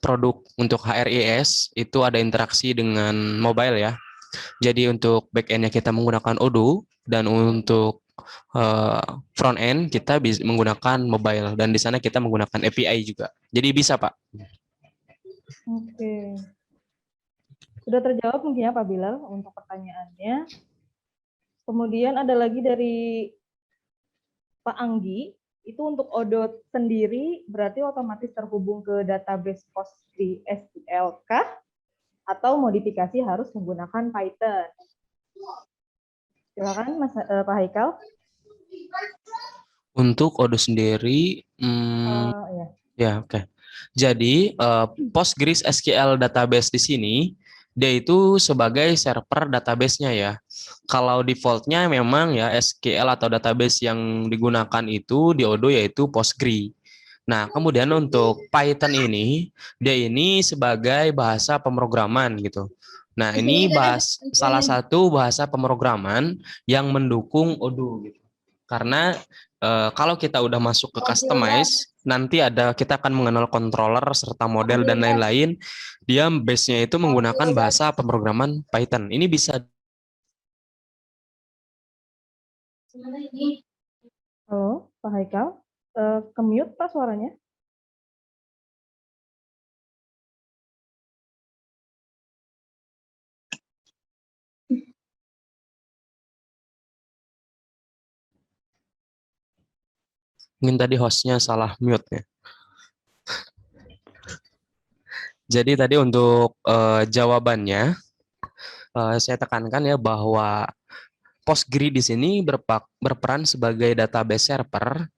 produk untuk HRIS itu ada interaksi dengan mobile ya. Jadi untuk back end-nya kita menggunakan Odoo dan untuk front end kita bisa menggunakan mobile dan di sana kita menggunakan API juga. Jadi bisa Pak. Oke. Sudah terjawab mungkin ya Pak Bilal untuk pertanyaannya. Kemudian ada lagi dari Pak Anggi, itu untuk Odoo sendiri berarti otomatis terhubung ke database PostgreSQL kah? Atau modifikasi harus menggunakan Python? Silakan Mas Pak Haikal. Untuk Odoo sendiri, ya oke. Jadi PostgreSQL database di sini dia itu sebagai server database-nya ya. Kalau default-nya memang ya SQL atau database yang digunakan itu di Odoo yaitu Postgre. Nah, kemudian untuk Python ini, dia ini sebagai bahasa pemrograman gitu. Nah, ini salah satu bahasa pemrograman yang mendukung Odoo gitu. Karena kalau kita udah masuk ke customize, nanti kita akan mengenal controller serta model dan lain-lain. Dia base-nya itu menggunakan bahasa pemrograman Python. Ini bisa. Halo, Pak Haikal. Ke-mute Pak suaranya. Mungkin tadi hostnya salah mute ya. Jadi tadi untuk jawabannya, saya tekankan ya bahwa Postgre di sini berperan sebagai database server.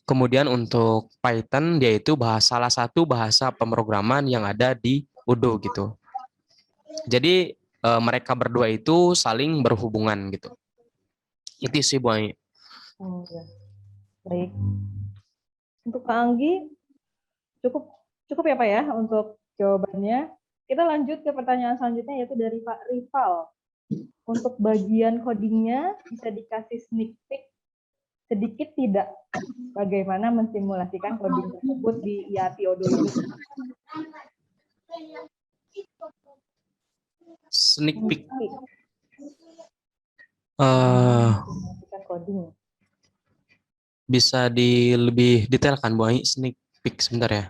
Kemudian untuk Python dia itu salah satu bahasa pemrograman yang ada di Odoo gitu. Jadi mereka berdua itu saling berhubungan gitu. Itu sih Bu Ai. Oh, ya. Baik. Untuk Kak Anggi, cukup ya Pak ya untuk jawabannya. Kita lanjut ke pertanyaan selanjutnya yaitu dari Pak Rival. Untuk bagian codingnya bisa dikasih sneak peek sedikit tidak bagaimana mensimulasikan coding tersebut di IAP Odoo ini. Sneak peek. Mensimulasikan coding. Bisa lebih detailkan Bu Ai, sneak peek sebentar ya.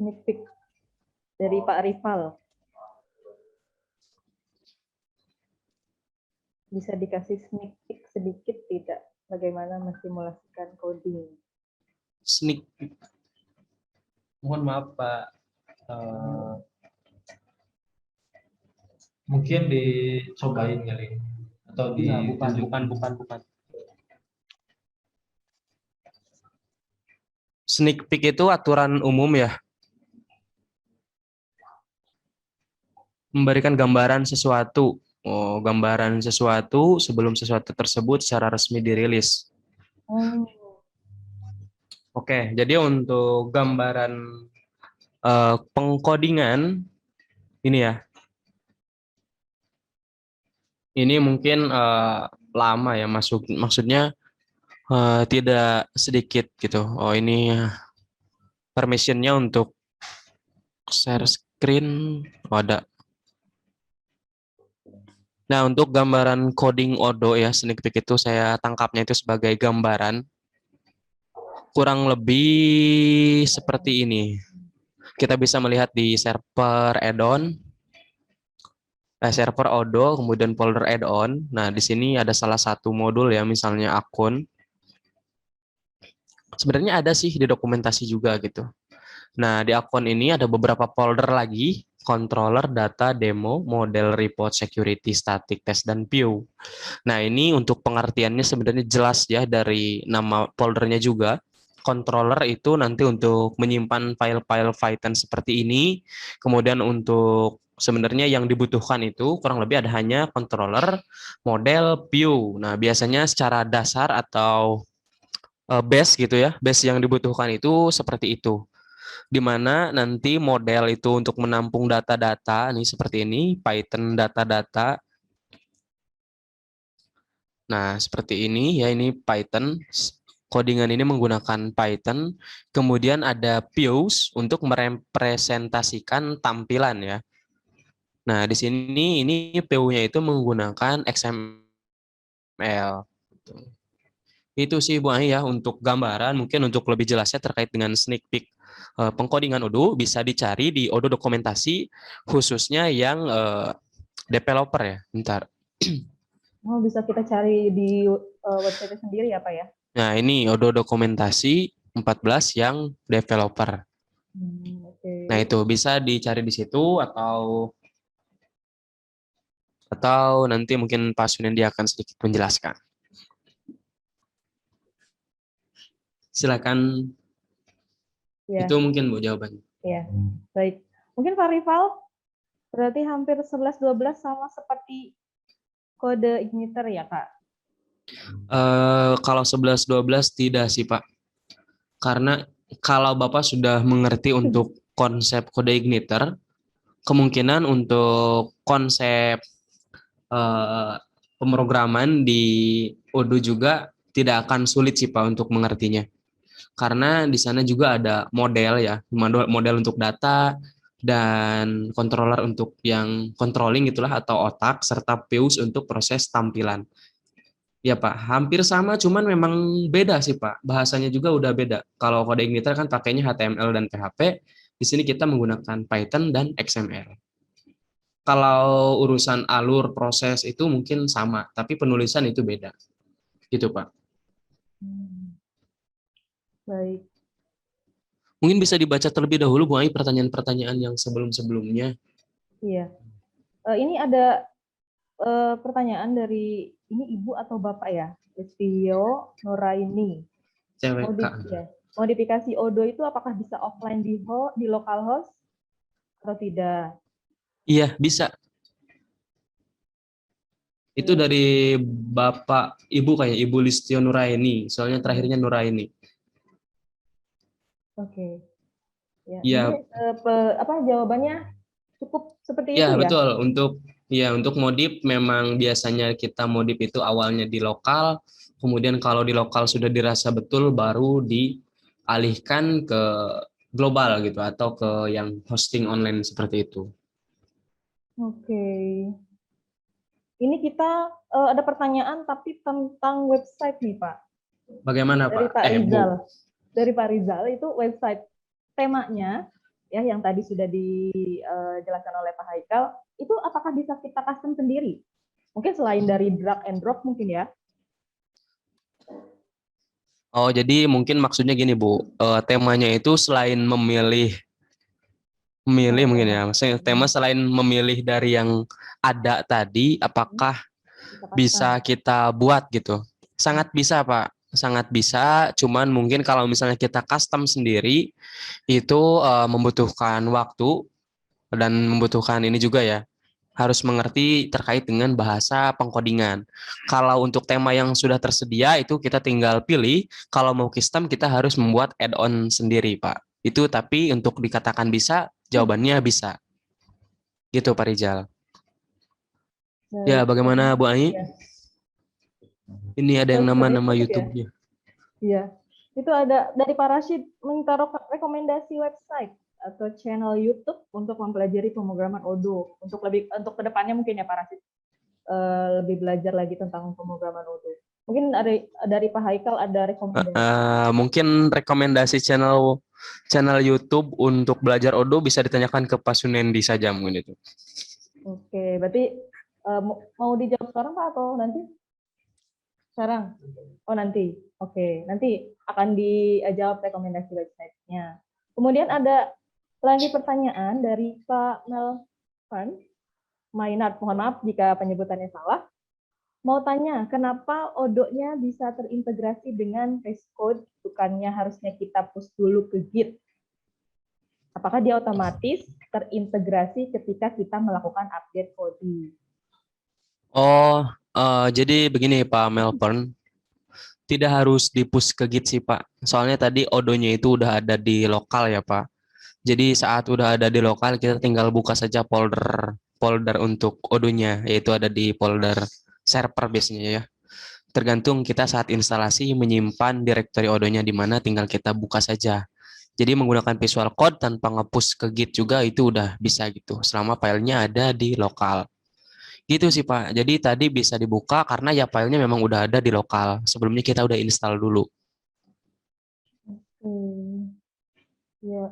Sneak peek dari Pak Rival. Bisa dikasih sneak peek sedikit tidak bagaimana mensimulasikan coding. Sneak peek. Mohon maaf Pak. Mungkin dicobain kali atau Bukan. Sneak peek itu aturan umum ya. Memberikan gambaran sesuatu. Gambaran sesuatu sebelum sesuatu tersebut secara resmi dirilis. Oke, jadi untuk gambaran pengkodingan ini ya. Ini mungkin lama ya maksudnya tidak sedikit gitu. Oh, ini permissionnya untuk share screen ada. Nah, untuk gambaran coding Odoo ya, sneak peek itu saya tangkapnya itu sebagai gambaran kurang lebih seperti ini. Kita bisa melihat di server add-on, server Odoo, kemudian folder add-on. Nah, di sini ada salah satu modul ya, misalnya akun. Sebenarnya ada sih di dokumentasi juga gitu. Nah, di akun ini ada beberapa folder lagi, controller, data, demo, model, report, security, static, test, dan view. Nah, ini untuk pengertiannya sebenarnya jelas ya dari nama foldernya juga. Controller itu nanti untuk menyimpan file-file Python seperti ini. Kemudian untuk sebenarnya yang dibutuhkan itu kurang lebih ada hanya controller, model, view. Nah, biasanya secara dasar atau base gitu ya, base yang dibutuhkan itu seperti itu. Di mana nanti model itu untuk menampung data-data, nih seperti ini, Python data-data. Nah, seperti ini ya, ini Python. Codingan ini menggunakan Python. Kemudian ada views untuk merepresentasikan tampilan ya. Nah, di sini ini view-nya itu menggunakan XML. Itu sih Bu Ai ya untuk gambaran. Mungkin untuk lebih jelasnya terkait dengan sneak peek pengkodingan Odoo bisa dicari di Odoo dokumentasi khususnya yang developer ya. Bentar. Oh, bisa kita cari di website sendiri ya Pak ya? Nah, ini Odoo dokumentasi 14 yang developer. Okay. Nah, itu bisa dicari di situ atau nanti mungkin Pak Sunendi akan sedikit menjelaskan. Silakan. Ya, Itu mungkin Bu jawabannya. ya. Baik. Mungkin Pak Rival, berarti hampir 11-12 sama seperti kode igniter ya, Kak? Kalau 11-12 tidak sih Pak. Karena kalau Bapak sudah mengerti untuk konsep kode igniter, kemungkinan untuk konsep eh, pemrograman di Odoo juga tidak akan sulit sih Pak untuk mengertinya. Karena di sana juga ada model ya, model untuk data dan controller untuk yang controlling itulah atau otak serta fuse untuk proses tampilan. Ya Pak, hampir sama cuman memang beda sih Pak. Bahasanya juga udah beda. Kalau kode igniter kan pakainya HTML dan PHP, di sini kita menggunakan Python dan XML. Kalau urusan alur proses itu mungkin sama, tapi penulisan itu beda. Gitu Pak. Baik. Mungkin bisa dibaca terlebih dahulu Bu Ai pertanyaan-pertanyaan yang sebelum-sebelumnya. Iya. Ini ada pertanyaan dari ini Ibu atau Bapak ya? Lestio Nuraini. CWK. Ya. Modifikasi Odoo itu apakah bisa offline di localhost atau tidak? Iya, bisa. Itu Iya. dari Bapak Ibu kayak Ibu Listio Nuraini, soalnya terakhirnya Nuraini. Oke. Ya, Iya, jadi jawabannya cukup seperti itu ya ya? betul. Untuk modif memang biasanya kita modif itu awalnya di lokal, kemudian kalau di lokal sudah dirasa betul baru dialihkan ke global gitu atau ke yang hosting online seperti itu. Oke. Ini kita ada pertanyaan tapi tentang website nih Pak. Bagaimana Dari Pak? Pak Bu. Rizal. Dari Pak Rizal itu website temanya ya yang tadi sudah dijelaskan oleh Pak Haikal, itu apakah bisa kita custom sendiri? Mungkin selain dari drag and drop mungkin ya. Oh, jadi mungkin maksudnya gini Bu, temanya itu selain memilih mungkin ya, maksudnya tema selain memilih dari yang ada tadi, apakah bisa kita buat gitu? Sangat bisa Pak, sangat bisa. Cuman mungkin kalau misalnya kita custom sendiri itu membutuhkan waktu dan membutuhkan ini juga ya, harus mengerti terkait dengan bahasa pengkodingan. Kalau untuk tema yang sudah tersedia itu kita tinggal pilih, kalau mau custom kita harus membuat add-on sendiri Pak. Itu tapi untuk dikatakan bisa, jawabannya bisa. Gitu Pak Rizal. Ya, bagaimana Bu Ai? Ya. Ini ada yang Sebagai nama-nama penutup YouTube-nya. Iya. Itu ada dari Pak Rashid minta rekomendasi website atau channel YouTube untuk mempelajari pemrograman Odoo. Untuk kedepannya mungkin ya Pak Rashid lebih belajar lagi tentang pemrograman Odoo. Mungkin ada dari Pak Haikal ada rekomendasi. Mungkin rekomendasi channel YouTube untuk belajar Odoo bisa ditanyakan ke Pak Sunendi saja mungkin itu. Oke, berarti mau dijawab sekarang Pak atau nanti? Sekarang? Oh nanti. Oke, nanti akan dijawab rekomendasi website-nya. Kemudian ada lagi pertanyaan dari Pak Melvan Mainat. Mohon maaf jika penyebutannya salah. Mau tanya, kenapa Odoo-nya bisa terintegrasi dengan VS Code, bukannya harusnya kita push dulu ke Git? Apakah dia otomatis terintegrasi ketika kita melakukan update coding? Oh, jadi begini Pak Melbourne, tidak harus di-push ke Git sih Pak. Soalnya tadi Odoo-nya itu udah ada di lokal ya Pak. Jadi saat udah ada di lokal kita tinggal buka saja folder untuk Odoo-nya, yaitu ada di folder server biasanya ya. Tergantung kita saat instalasi menyimpan direktori Odoo-nya di mana, tinggal kita buka saja. Jadi menggunakan Visual Code tanpa nge-push ke Git juga itu udah bisa gitu, selama filenya ada di lokal. Gitu sih Pak. Jadi tadi bisa dibuka karena ya filenya memang udah ada di lokal. Sebelumnya kita udah install dulu. Ya.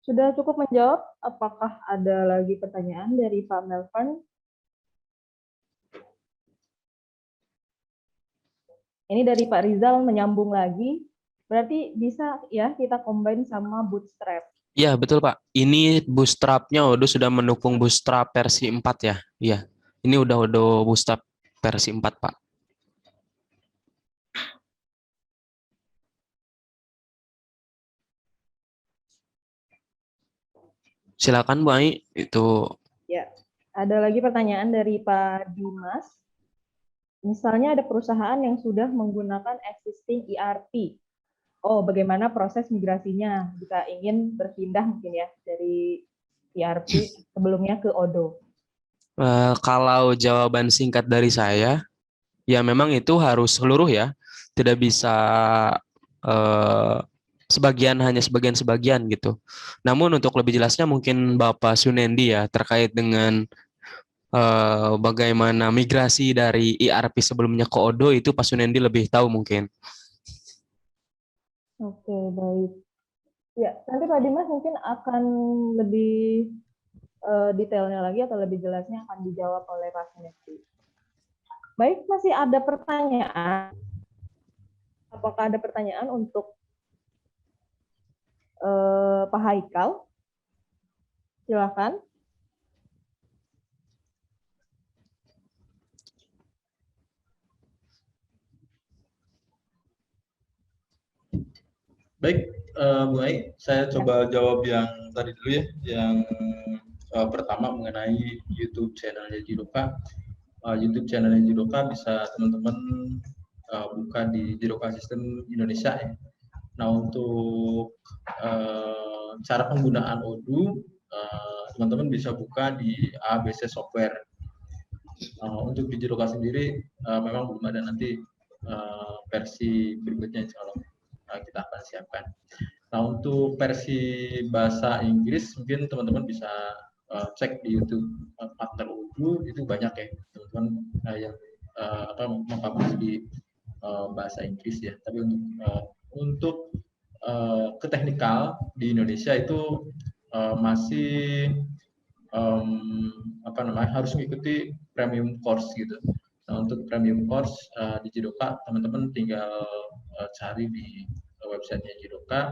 Sudah cukup menjawab. Apakah ada lagi pertanyaan dari Pak Melvan? Ini dari Pak Rizal menyambung lagi. Berarti bisa ya kita combine sama Bootstrap. Iya, betul Pak. Ini Bootstrap-nya udah sudah mendukung Bootstrap versi 4 ya. Iya. Ini udah Bootstrap versi 4, Pak. Silakan Bu Ai, itu Ya, ada lagi pertanyaan dari Pak Dimas. Misalnya ada perusahaan yang sudah menggunakan existing ERP. Oh, bagaimana proses migrasinya jika ingin berpindah mungkin ya dari ERP sebelumnya ke Odoo? kalau jawaban singkat dari saya, ya memang itu harus seluruh ya, tidak bisa eh, hanya sebagian-sebagian gitu. Namun untuk lebih jelasnya mungkin Bapak Sunendi ya terkait dengan bagaimana migrasi dari ERP sebelumnya ke Odoo itu Pak Sunendi lebih tahu mungkin. Oke, baik. Ya, nanti Pak Dimas mungkin akan lebih detailnya lagi atau lebih jelasnya akan dijawab oleh Pak Sunendi. Baik, masih ada pertanyaan? Apakah ada pertanyaan untuk Pak Haikal? Silakan. Baik, Bu Ai, saya coba jawab yang tadi dulu ya, yang pertama mengenai YouTube channelnya Jidoka. YouTube channelnya Jidoka bisa teman-teman buka di Jidoka Sistem Indonesia ya. Nah, untuk cara penggunaan Odoo, teman-teman bisa buka di ABC Software. Untuk di Jidoka sendiri memang belum ada nanti versi berikutnya insya Allah kita akan siapkan. Nah, untuk versi bahasa Inggris mungkin teman-teman bisa cek di YouTube partner Odoo, itu banyak ya teman-teman yang mempublish di bahasa Inggris ya. Tapi untuk ke teknikal di Indonesia itu masih harus mengikuti premium course gitu. Nah, untuk premium course di Jidoka teman-teman tinggal cari di websitenya Jidoka,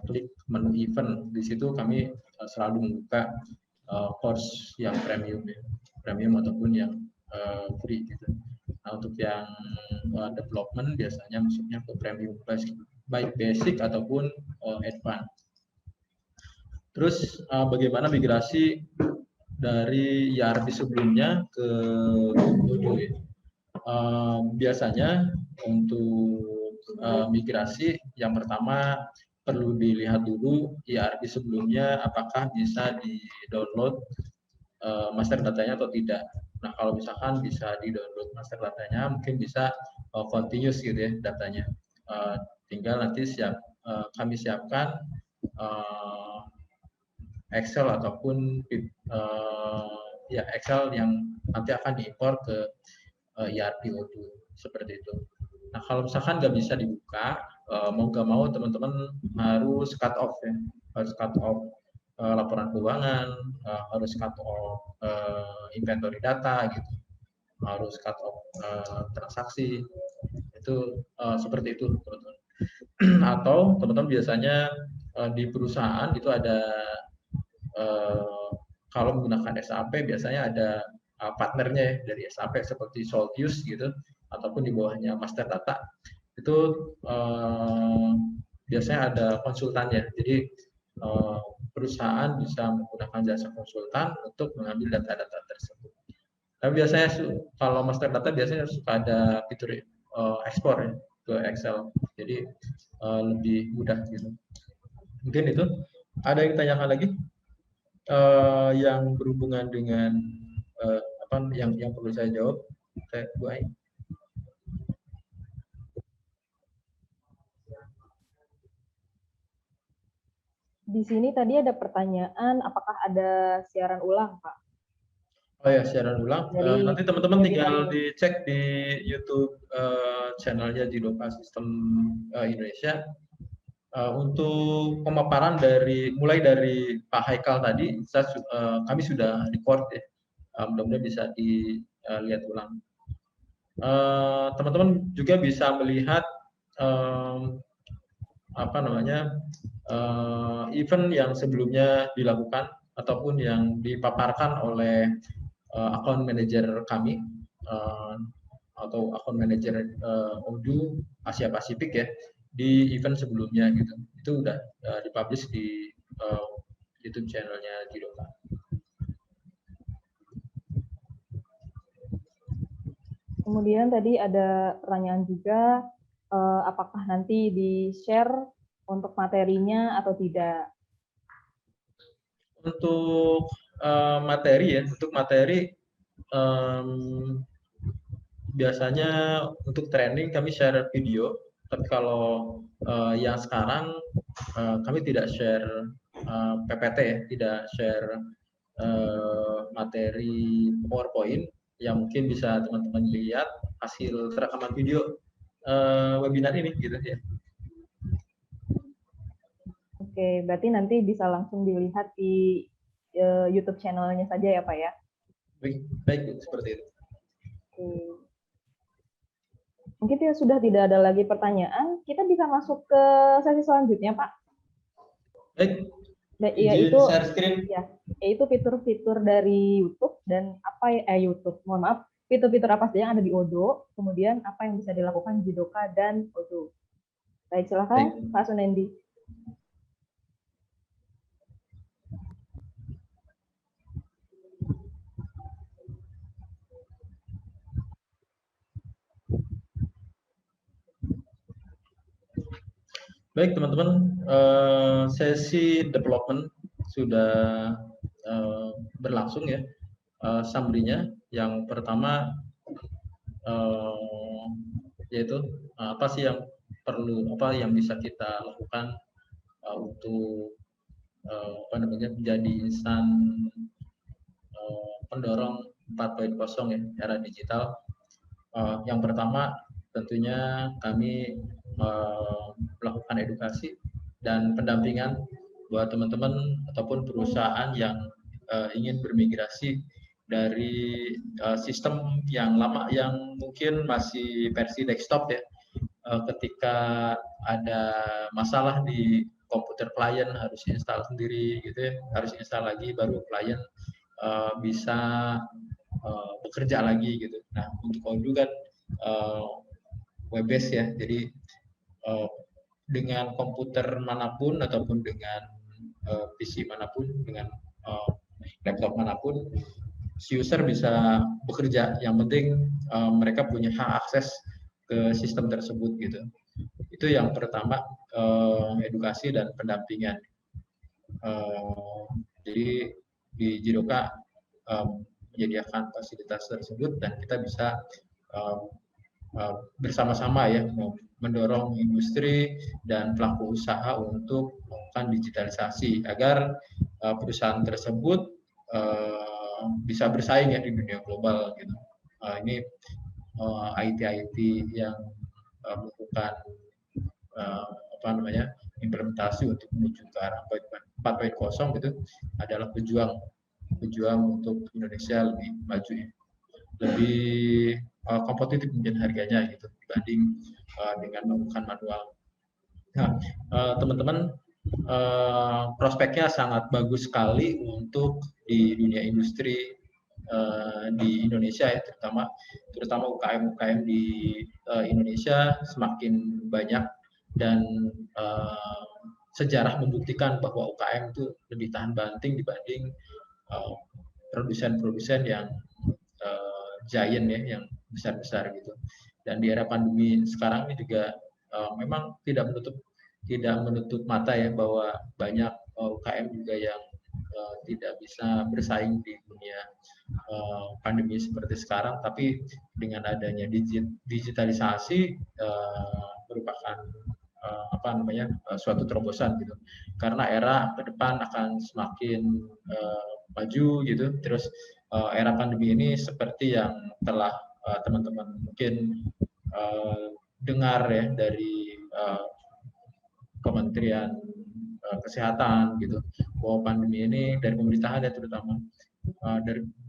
klik menu event. Di situ kami selalu membuka course yang premium ya, premium ataupun yang free gitu. Nah, untuk yang development biasanya masuknya ke premium baik basic ataupun advance. Terus bagaimana migrasi dari ERP sebelumnya ke Odoo ya? Biasanya untuk migrasi yang pertama perlu dilihat dulu ERP sebelumnya apakah bisa di-download master datanya atau tidak. Nah, kalau misalkan bisa di-download master datanya, mungkin bisa continuous gitu ya datanya. Tinggal nanti kami siapkan Excel ataupun Excel yang nanti akan diimpor ke ERP Odoo seperti itu. Nah, kalau misalkan nggak bisa dibuka, mau nggak mau teman-teman harus cut off ya, harus cut off laporan keuangan, harus cut off inventory data gitu, harus cut off transaksi itu seperti itu teman-teman. Atau teman-teman biasanya di perusahaan itu ada kalau menggunakan SAP biasanya ada partnernya ya, dari SAP seperti Soltius gitu ataupun di bawahnya Master Data itu biasanya ada konsultannya. Jadi perusahaan bisa menggunakan jasa konsultan untuk mengambil data-data tersebut. Tapi biasanya kalau Master Data biasanya suka ada fitur ekspor ya ke Excel. Jadi lebih mudah gitu. Mungkin itu. Ada yang ditanyakan lagi? Yang berhubungan dengan yang perlu saya jawab, Bu Ai. Di sini tadi ada pertanyaan, apakah ada siaran ulang, Pak? Oh ya, siaran ulang. Nanti teman-teman tinggal dicek di YouTube channelnya Jidoka Sistem Indonesia. Untuk pemaparan mulai dari Pak Haikal tadi, kami sudah record ya. Mudah-mudahan bisa dilihat ulang. Teman-teman juga bisa melihat event yang sebelumnya dilakukan ataupun yang dipaparkan oleh account manager kami atau account manager Odoo Asia Pasifik ya di event sebelumnya gitu. Itu udah dipublish di YouTube channelnya Jidoka. Kemudian tadi ada pertanyaan juga, apakah nanti di-share untuk materinya atau tidak? Untuk materi ya, untuk materi biasanya untuk training kami share video, tapi kalau yang sekarang kami tidak share PPT ya, tidak share materi PowerPoint yang mungkin bisa teman-teman lihat hasil rekaman video webinar ini gitu ya. Oke, berarti nanti bisa langsung dilihat di YouTube channelnya saja ya Pak ya? Baik, seperti itu. Oke. Mungkin sudah tidak ada lagi pertanyaan, kita bisa masuk ke sesi selanjutnya Pak. Baik, Yaitu share screen. Ya, yaitu fitur-fitur dari YouTube dan fitur-fitur apa saja yang ada di Odoo, kemudian apa yang bisa dilakukan di Jidoka dan Odoo. Baik, silakan Pak Sunendi. Baik teman-teman, sesi development sudah berlangsung ya. Summary-nya yang pertama yaitu apa sih yang perlu, apa yang bisa kita lakukan untuk menjadi insan pendorong 4.0 ya, era digital. Yang pertama tentunya kami melakukan edukasi dan pendampingan buat teman-teman ataupun perusahaan yang ingin bermigrasi dari sistem yang lama yang mungkin masih versi desktop ya. Ketika ada masalah di komputer klien harus install sendiri gitu ya, harus install lagi baru klien bisa bekerja lagi gitu. Nah untuk Odoo kan web based ya, jadi dengan komputer manapun ataupun dengan PC manapun, dengan laptop manapun, si user bisa bekerja. Yang penting mereka punya hak akses ke sistem tersebut gitu. Itu yang pertama, edukasi dan pendampingan. Jadi di Jidoka menyediakan fasilitas tersebut dan kita bisa bersama-sama ya mendorong industri dan pelaku usaha untuk melakukan digitalisasi agar perusahaan tersebut bisa bersaing ya di dunia global gitu. Ini IT yang melakukan implementasi untuk menuju ke arah 4.0 gitu adalah pejuang untuk Indonesia lebih maju ya, lebih kompetitif mungkin harganya gitu dibanding dengan melakukan manual. Nah, teman-teman, prospeknya sangat bagus sekali untuk di dunia industri di Indonesia ya, terutama UKM di Indonesia semakin banyak dan sejarah membuktikan bahwa UKM itu lebih tahan banting dibanding produsen-produsen yang giant ya, yang besar-besar gitu. Dan di era pandemi sekarang ini juga memang tidak menutup mata ya bahwa banyak UKM juga yang tidak bisa bersaing di dunia pandemi seperti sekarang, tapi dengan adanya digitalisasi merupakan suatu terobosan gitu, karena era ke depan akan semakin maju gitu. Terus era pandemi ini seperti yang telah teman-teman mungkin dengar ya dari Kementerian Kesehatan gitu, bahwa pandemi ini dari pemerintahan ya terutama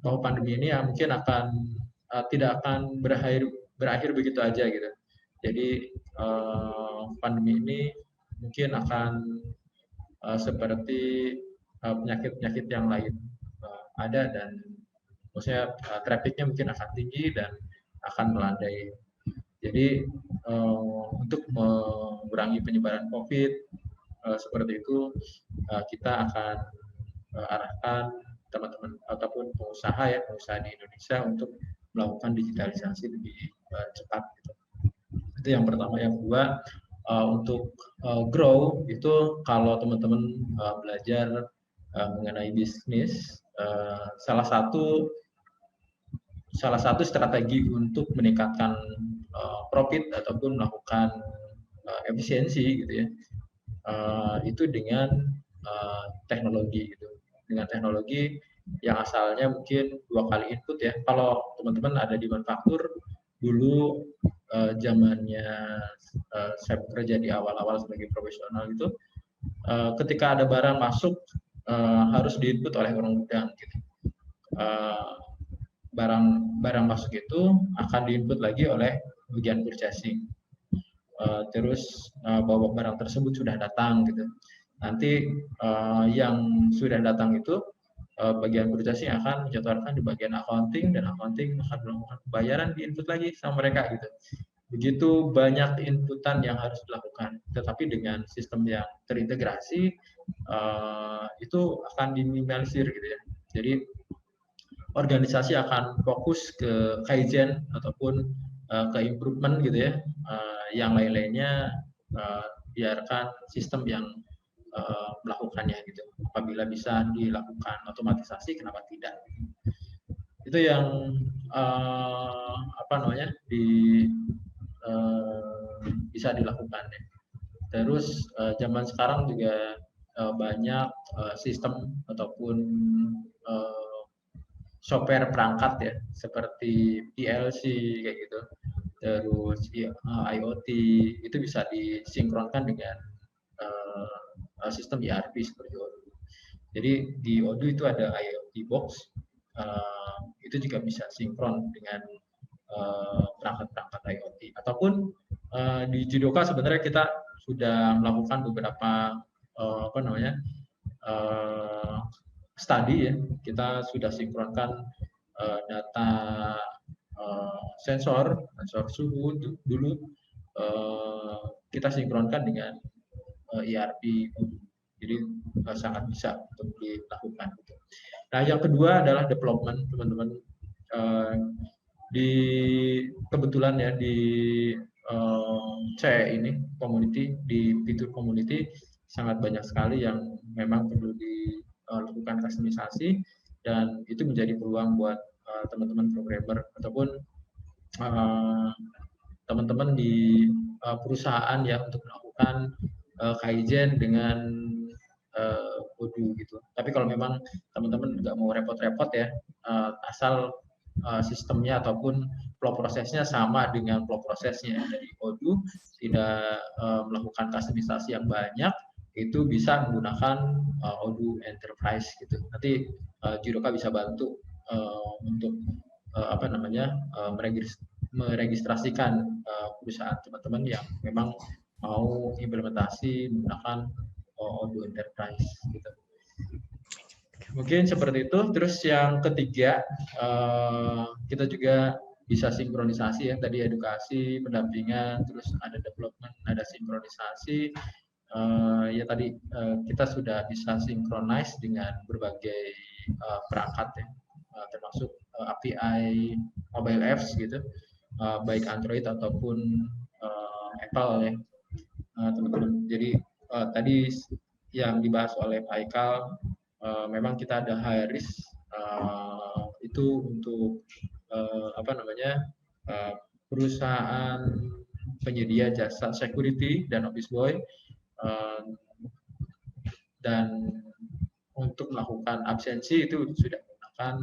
bahwa pandemi ini ya mungkin tidak akan berakhir begitu aja gitu. Jadi pandemi ini mungkin akan seperti penyakit-penyakit yang lain ada, dan maksudnya trafficnya mungkin akan tinggi dan akan melandai. Jadi untuk mengurangi penyebaran COVID seperti itu, kita akan arahkan teman-teman ataupun pengusaha di Indonesia untuk melakukan digitalisasi lebih cepat gitu. Itu yang pertama. Yang kedua, untuk grow itu kalau teman-teman belajar mengenai bisnis, salah satu strategi untuk meningkatkan profit ataupun melakukan efisiensi gitu ya, itu dengan teknologi gitu. Dengan teknologi yang asalnya mungkin 2 kali input ya. Kalau teman-teman ada di manufaktur dulu, zamannya saya bekerja di awal-awal sebagai profesional itu, ketika ada barang masuk harus diinput oleh orang gudang gitu. Barang masuk itu akan diinput lagi oleh bagian purchasing. Terus bahwa barang tersebut sudah datang gitu. Nanti yang sudah datang itu bagian purchasing akan menjadwalkan di bagian accounting, dan accounting akan melakukan pembayaran, diinput lagi sama mereka gitu. Begitu banyak inputan yang harus dilakukan, tetapi dengan sistem yang terintegrasi itu akan diminimalisir gitu ya. Jadi organisasi akan fokus ke kaizen ataupun ke improvement gitu ya. Yang lain-lainnya biarkan sistem yang melakukannya gitu. Apabila bisa dilakukan otomatisasi, kenapa tidak? Itu yang bisa dilakukan ya. Terus zaman sekarang juga banyak sistem ataupun software perangkat ya, seperti PLC kayak gitu. Terus IoT itu bisa disinkronkan dengan sistem ERP seperti Odoo. Jadi di Odoo itu ada IoT box, itu juga bisa sinkron dengan perangkat-perangkat IoT. Ataupun di Jidoka sebenarnya kita sudah melakukan beberapa studi ya. Kita sudah sinkronkan data sensor suhu dulu, kita sinkronkan dengan ERP, jadi sangat bisa untuk dilakukan. Nah, yang kedua adalah development, teman-teman. Kebetulan ya di C ini community, di fitur community sangat banyak sekali yang memang perlu dilakukan customisasi, dan itu menjadi peluang buat teman-teman programmer ataupun teman-teman di perusahaan ya untuk melakukan kaizen dengan Odoo gitu. Tapi kalau memang teman-teman nggak mau repot-repot ya, asal sistemnya ataupun flow prosesnya sama dengan flow prosesnya dari Odoo, tidak melakukan customisasi yang banyak, itu bisa menggunakan Odoo Enterprise gitu. Nanti Jidoka bisa bantu untuk meregistrasikan perusahaan teman-teman yang memang mau implementasi menggunakan Odoo Enterprise gitu. Mungkin seperti itu. Terus yang ketiga, kita juga bisa sinkronisasi ya, tadi edukasi, pendampingan, terus ada development, ada sinkronisasi. Ya tadi kita sudah bisa synchronize dengan berbagai perangkat ya, termasuk API mobile apps gitu, baik Android ataupun Apple ya, teman-teman. Jadi tadi yang dibahas oleh Pak Haikal, memang kita ada high risk itu untuk perusahaan penyedia jasa security dan office boy, dan untuk melakukan absensi itu sudah menggunakan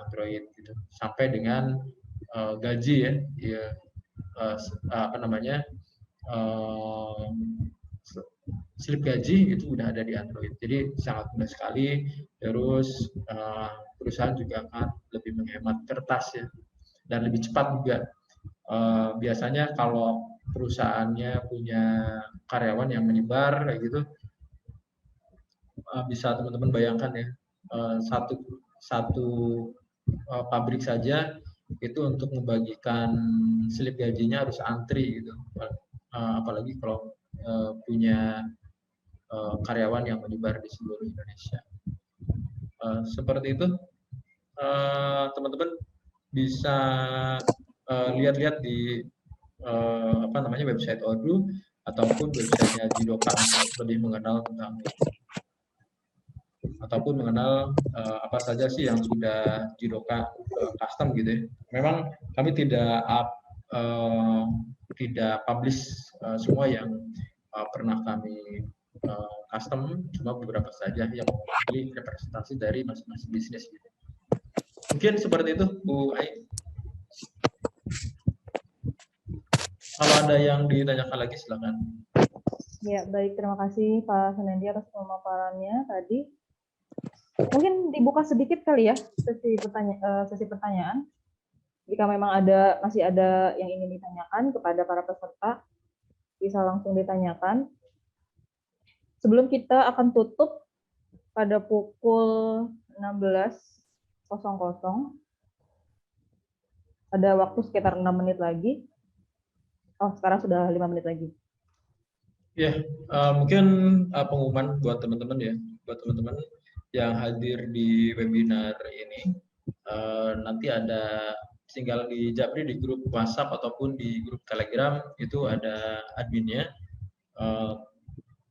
Android gitu, sampai dengan gaji ya, slip gaji itu udah ada di Android, jadi sangat mudah sekali. Terus perusahaan juga akan lebih menghemat kertas ya, dan lebih cepat juga. Biasanya kalau perusahaannya punya karyawan yang menyebar kayak gitu, bisa teman-teman bayangkan ya, satu pabrik saja itu untuk membagikan slip gajinya harus antri gitu, apalagi kalau punya karyawan yang menyebar di seluruh Indonesia. Seperti itu, teman-teman bisa lihat-lihat di website Odoo ataupun websitenya Jidoka untuk lebih mengenal tentang ataupun mengenal apa saja sih yang sudah Jidoka custom gitu ya. Memang kami tidak publish semua yang pernah kami custom, cuma beberapa saja yang mewakili representasi dari masing-masing bisnis gitu. Mungkin seperti itu, Bu Ai. Kalau ada yang ditanyakan lagi, silakan. Ya, baik. Terima kasih Pak Sunendi atas pemaparannya tadi. Mungkin dibuka sedikit kali ya sesi pertanyaan. Jika memang masih ada yang ingin ditanyakan kepada para peserta, bisa langsung ditanyakan. Sebelum kita akan tutup pada pukul 16.00, ada waktu sekitar 6 menit lagi. Oh, sekarang sudah 5 menit lagi. Ya, mungkin pengumuman buat teman-teman ya, buat teman-teman yang hadir di webinar ini, nanti ada tinggal di japri di grup WhatsApp ataupun di grup Telegram, itu ada adminnya.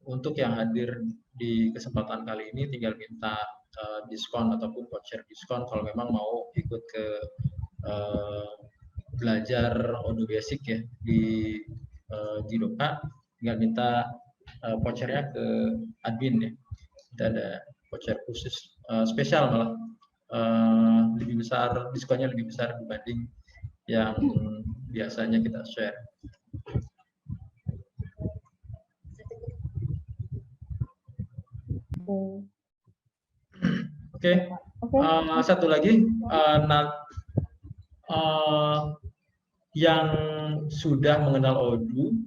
Untuk yang hadir di kesempatan kali ini tinggal minta diskon ataupun voucher diskon kalau memang mau ikut ke belajar Odoo Basic ya di Jidoka, tinggal minta vouchernya ke admin ya. Kita ada voucher khusus spesial malah, lebih besar, diskonnya lebih besar dibanding yang biasanya kita share. Oke. Satu lagi, yang sudah mengenal Odoo,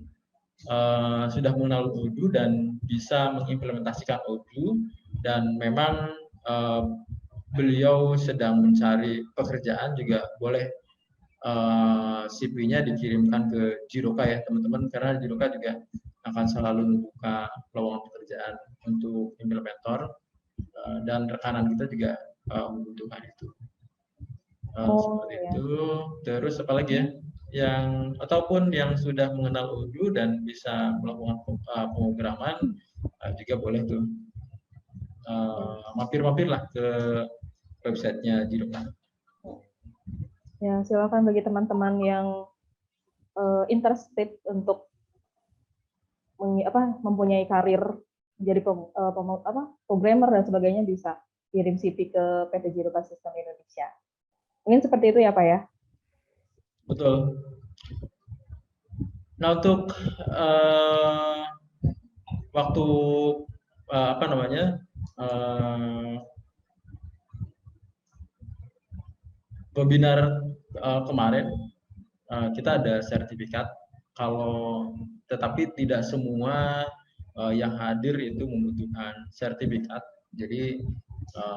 dan bisa mengimplementasikan Odoo, dan memang beliau sedang mencari pekerjaan, juga boleh CV-nya dikirimkan ke Jidoka ya teman-teman, karena Jidoka juga akan selalu membuka lowongan pekerjaan untuk implementator, dan rekanan kita juga membutuhkan itu. Seperti itu. Terus apa lagi ya? Ataupun yang sudah mengenal Odoo dan bisa melakukan pemrograman, juga boleh tuh mampir-mampirlah ke websitenya Jidoka. Ya, silakan bagi teman-teman yang interested untuk mempunyai karir menjadi programmer dan sebagainya, bisa kirim CV ke PT Jidoka Sistem Indonesia. Mungkin seperti itu ya Pak ya? Betul. Nah, untuk waktu webinar kemarin, kita ada sertifikat. Tetapi tidak semua yang hadir itu membutuhkan sertifikat. Jadi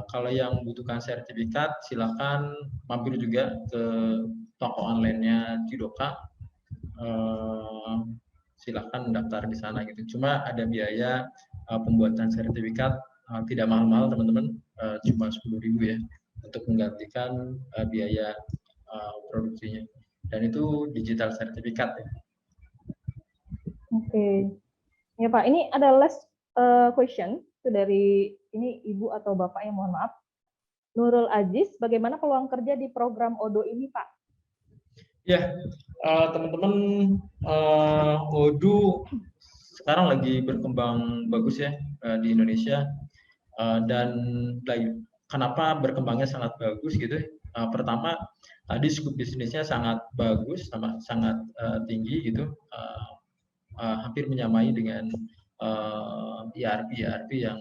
kalau yang membutuhkan sertifikat, silakan mampir juga ke toko online-nya Jidoka. Silakan mendaftar di sana gitu. Cuma ada biaya pembuatan sertifikat, tidak mahal-mahal teman-teman, cuma 10.000 ya untuk menggantikan biaya produksinya. Dan itu digital sertifikat ya. Oke. Ya Pak, ini ada last question itu dari ini Ibu atau Bapak yang mohon maaf. Nurul Aziz, bagaimana peluang kerja di program Odoo ini Pak? Ya, teman-teman, Odoo sekarang lagi berkembang bagus ya di Indonesia, dan kenapa berkembangnya sangat bagus gitu? Pertama, tadi scope bisnisnya sangat bagus, sangat tinggi gitu, hampir menyamai dengan ERP yang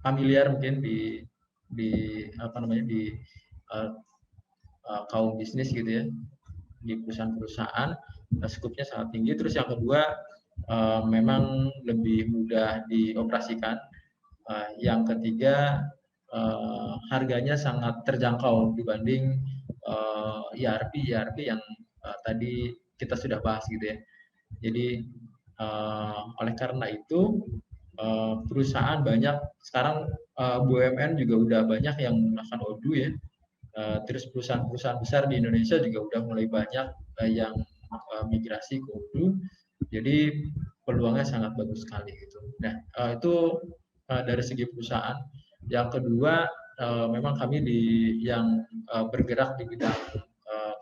familiar mungkin di kaum bisnis gitu ya, di perusahaan-perusahaan, skupnya sangat tinggi. Terus yang kedua, memang lebih mudah dioperasikan. Yang ketiga, harganya sangat terjangkau dibanding ERP yang tadi kita sudah bahas gitu ya. Jadi oleh karena itu perusahaan banyak sekarang, BUMN juga udah banyak yang menggunakan Odoo ya. Terus perusahaan-perusahaan besar di Indonesia juga udah mulai banyak yang migrasi ke Odoo. Jadi peluangnya sangat bagus sekali gitu. Nah, itu dari segi perusahaan. Yang kedua, memang kami yang bergerak di bidang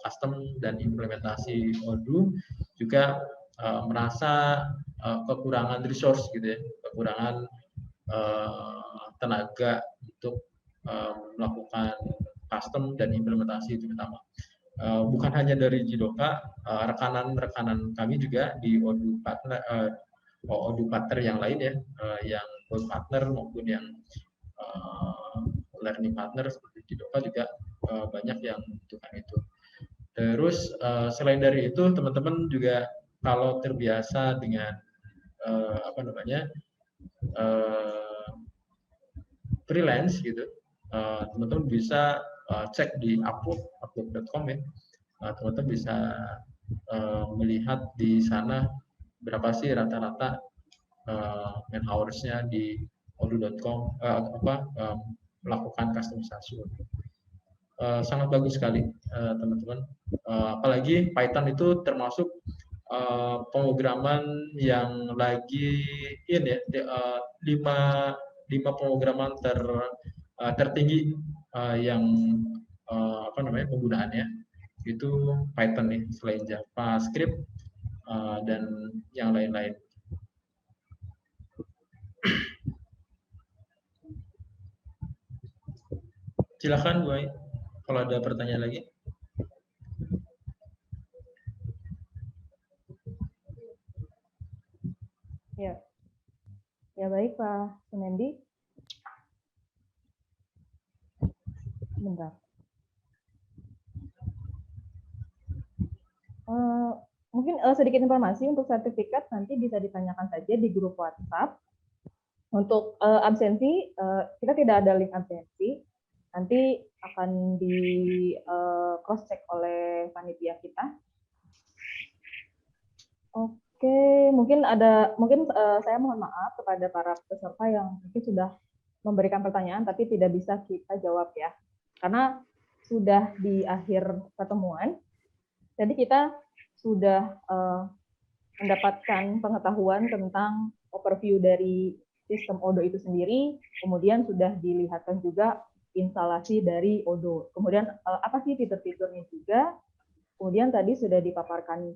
custom dan implementasi Odoo juga merasa kekurangan resource gitu ya, kekurangan tenaga untuk melakukan custom dan implementasi itu pertama. Bukan hanya dari Jidoka, rekanan-rekanan kami juga di Odoo partner yang lain ya, yang Code partner maupun yang learning partner seperti Jidoka juga banyak yang membutuhkan itu. Terus selain dari itu, teman-teman juga kalau terbiasa dengan freelance gitu, teman-teman bisa cek di upwork.com ya. Teman-teman bisa melihat di sana berapa sih rata-rata man hours-nya di odoo.com melakukan customisasi. Sangat bagus sekali teman-teman. Apalagi Python itu termasuk pemrograman yang lagi ini ya, 5 pemrograman tertinggi yang penggunaannya itu Python nih, selain JavaScript dan yang lain-lain. Silakan Bu Ai, kalau ada pertanyaan lagi. Ya baik Pak Sumendi. Bentar. Mungkin sedikit informasi untuk sertifikat nanti bisa ditanyakan saja di grup WhatsApp. Untuk absensi, kita tidak ada link absensi. Nanti akan di cross check oleh panitia kita. Oke, mungkin saya mohon maaf kepada para peserta yang mungkin sudah memberikan pertanyaan tapi tidak bisa kita jawab ya, karena sudah di akhir pertemuan. Jadi kita sudah mendapatkan pengetahuan tentang overview dari sistem Odoo itu sendiri, kemudian sudah dilihatkan juga instalasi dari Odoo. Kemudian apa sih fitur-fiturnya juga, kemudian tadi sudah dipaparkan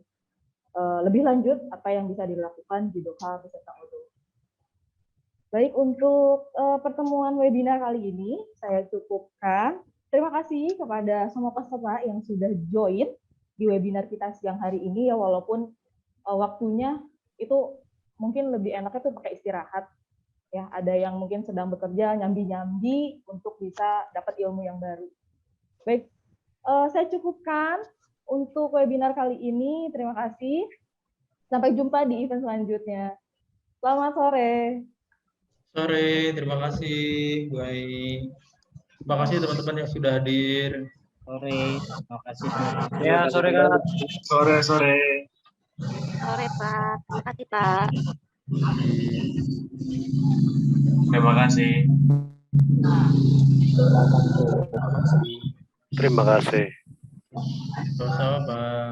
lebih lanjut apa yang bisa dilakukan Jidoka beserta Odoo. Baik, untuk pertemuan webinar kali ini saya cukupkan. Terima kasih kepada semua peserta yang sudah join di webinar kita siang hari ini ya, walaupun waktunya itu mungkin lebih enaknya tuh pakai istirahat ya. Ada yang mungkin sedang bekerja nyambi-nyambi untuk bisa dapat ilmu yang baru. Baik, saya cukupkan untuk webinar kali ini. Terima kasih. Sampai jumpa di event selanjutnya. Selamat sore. Sore, terima kasih Bu Ai. Terima kasih teman-teman yang sudah hadir. Sore, terima kasih. Ya, sore Kak. Sore. Sore Pak, terima kasih Pak. Terima kasih. Terima kasih. Sama-sama Pak.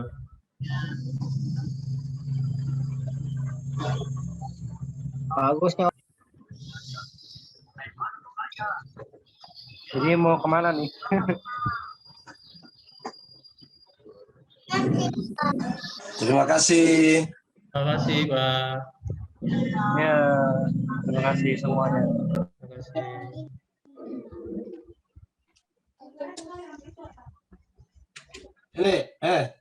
Bagus nih. Jadi mau kemana nih? Terima kasih. Terima kasih Pak. Ya, terima kasih semuanya. Terima kasih. Ini,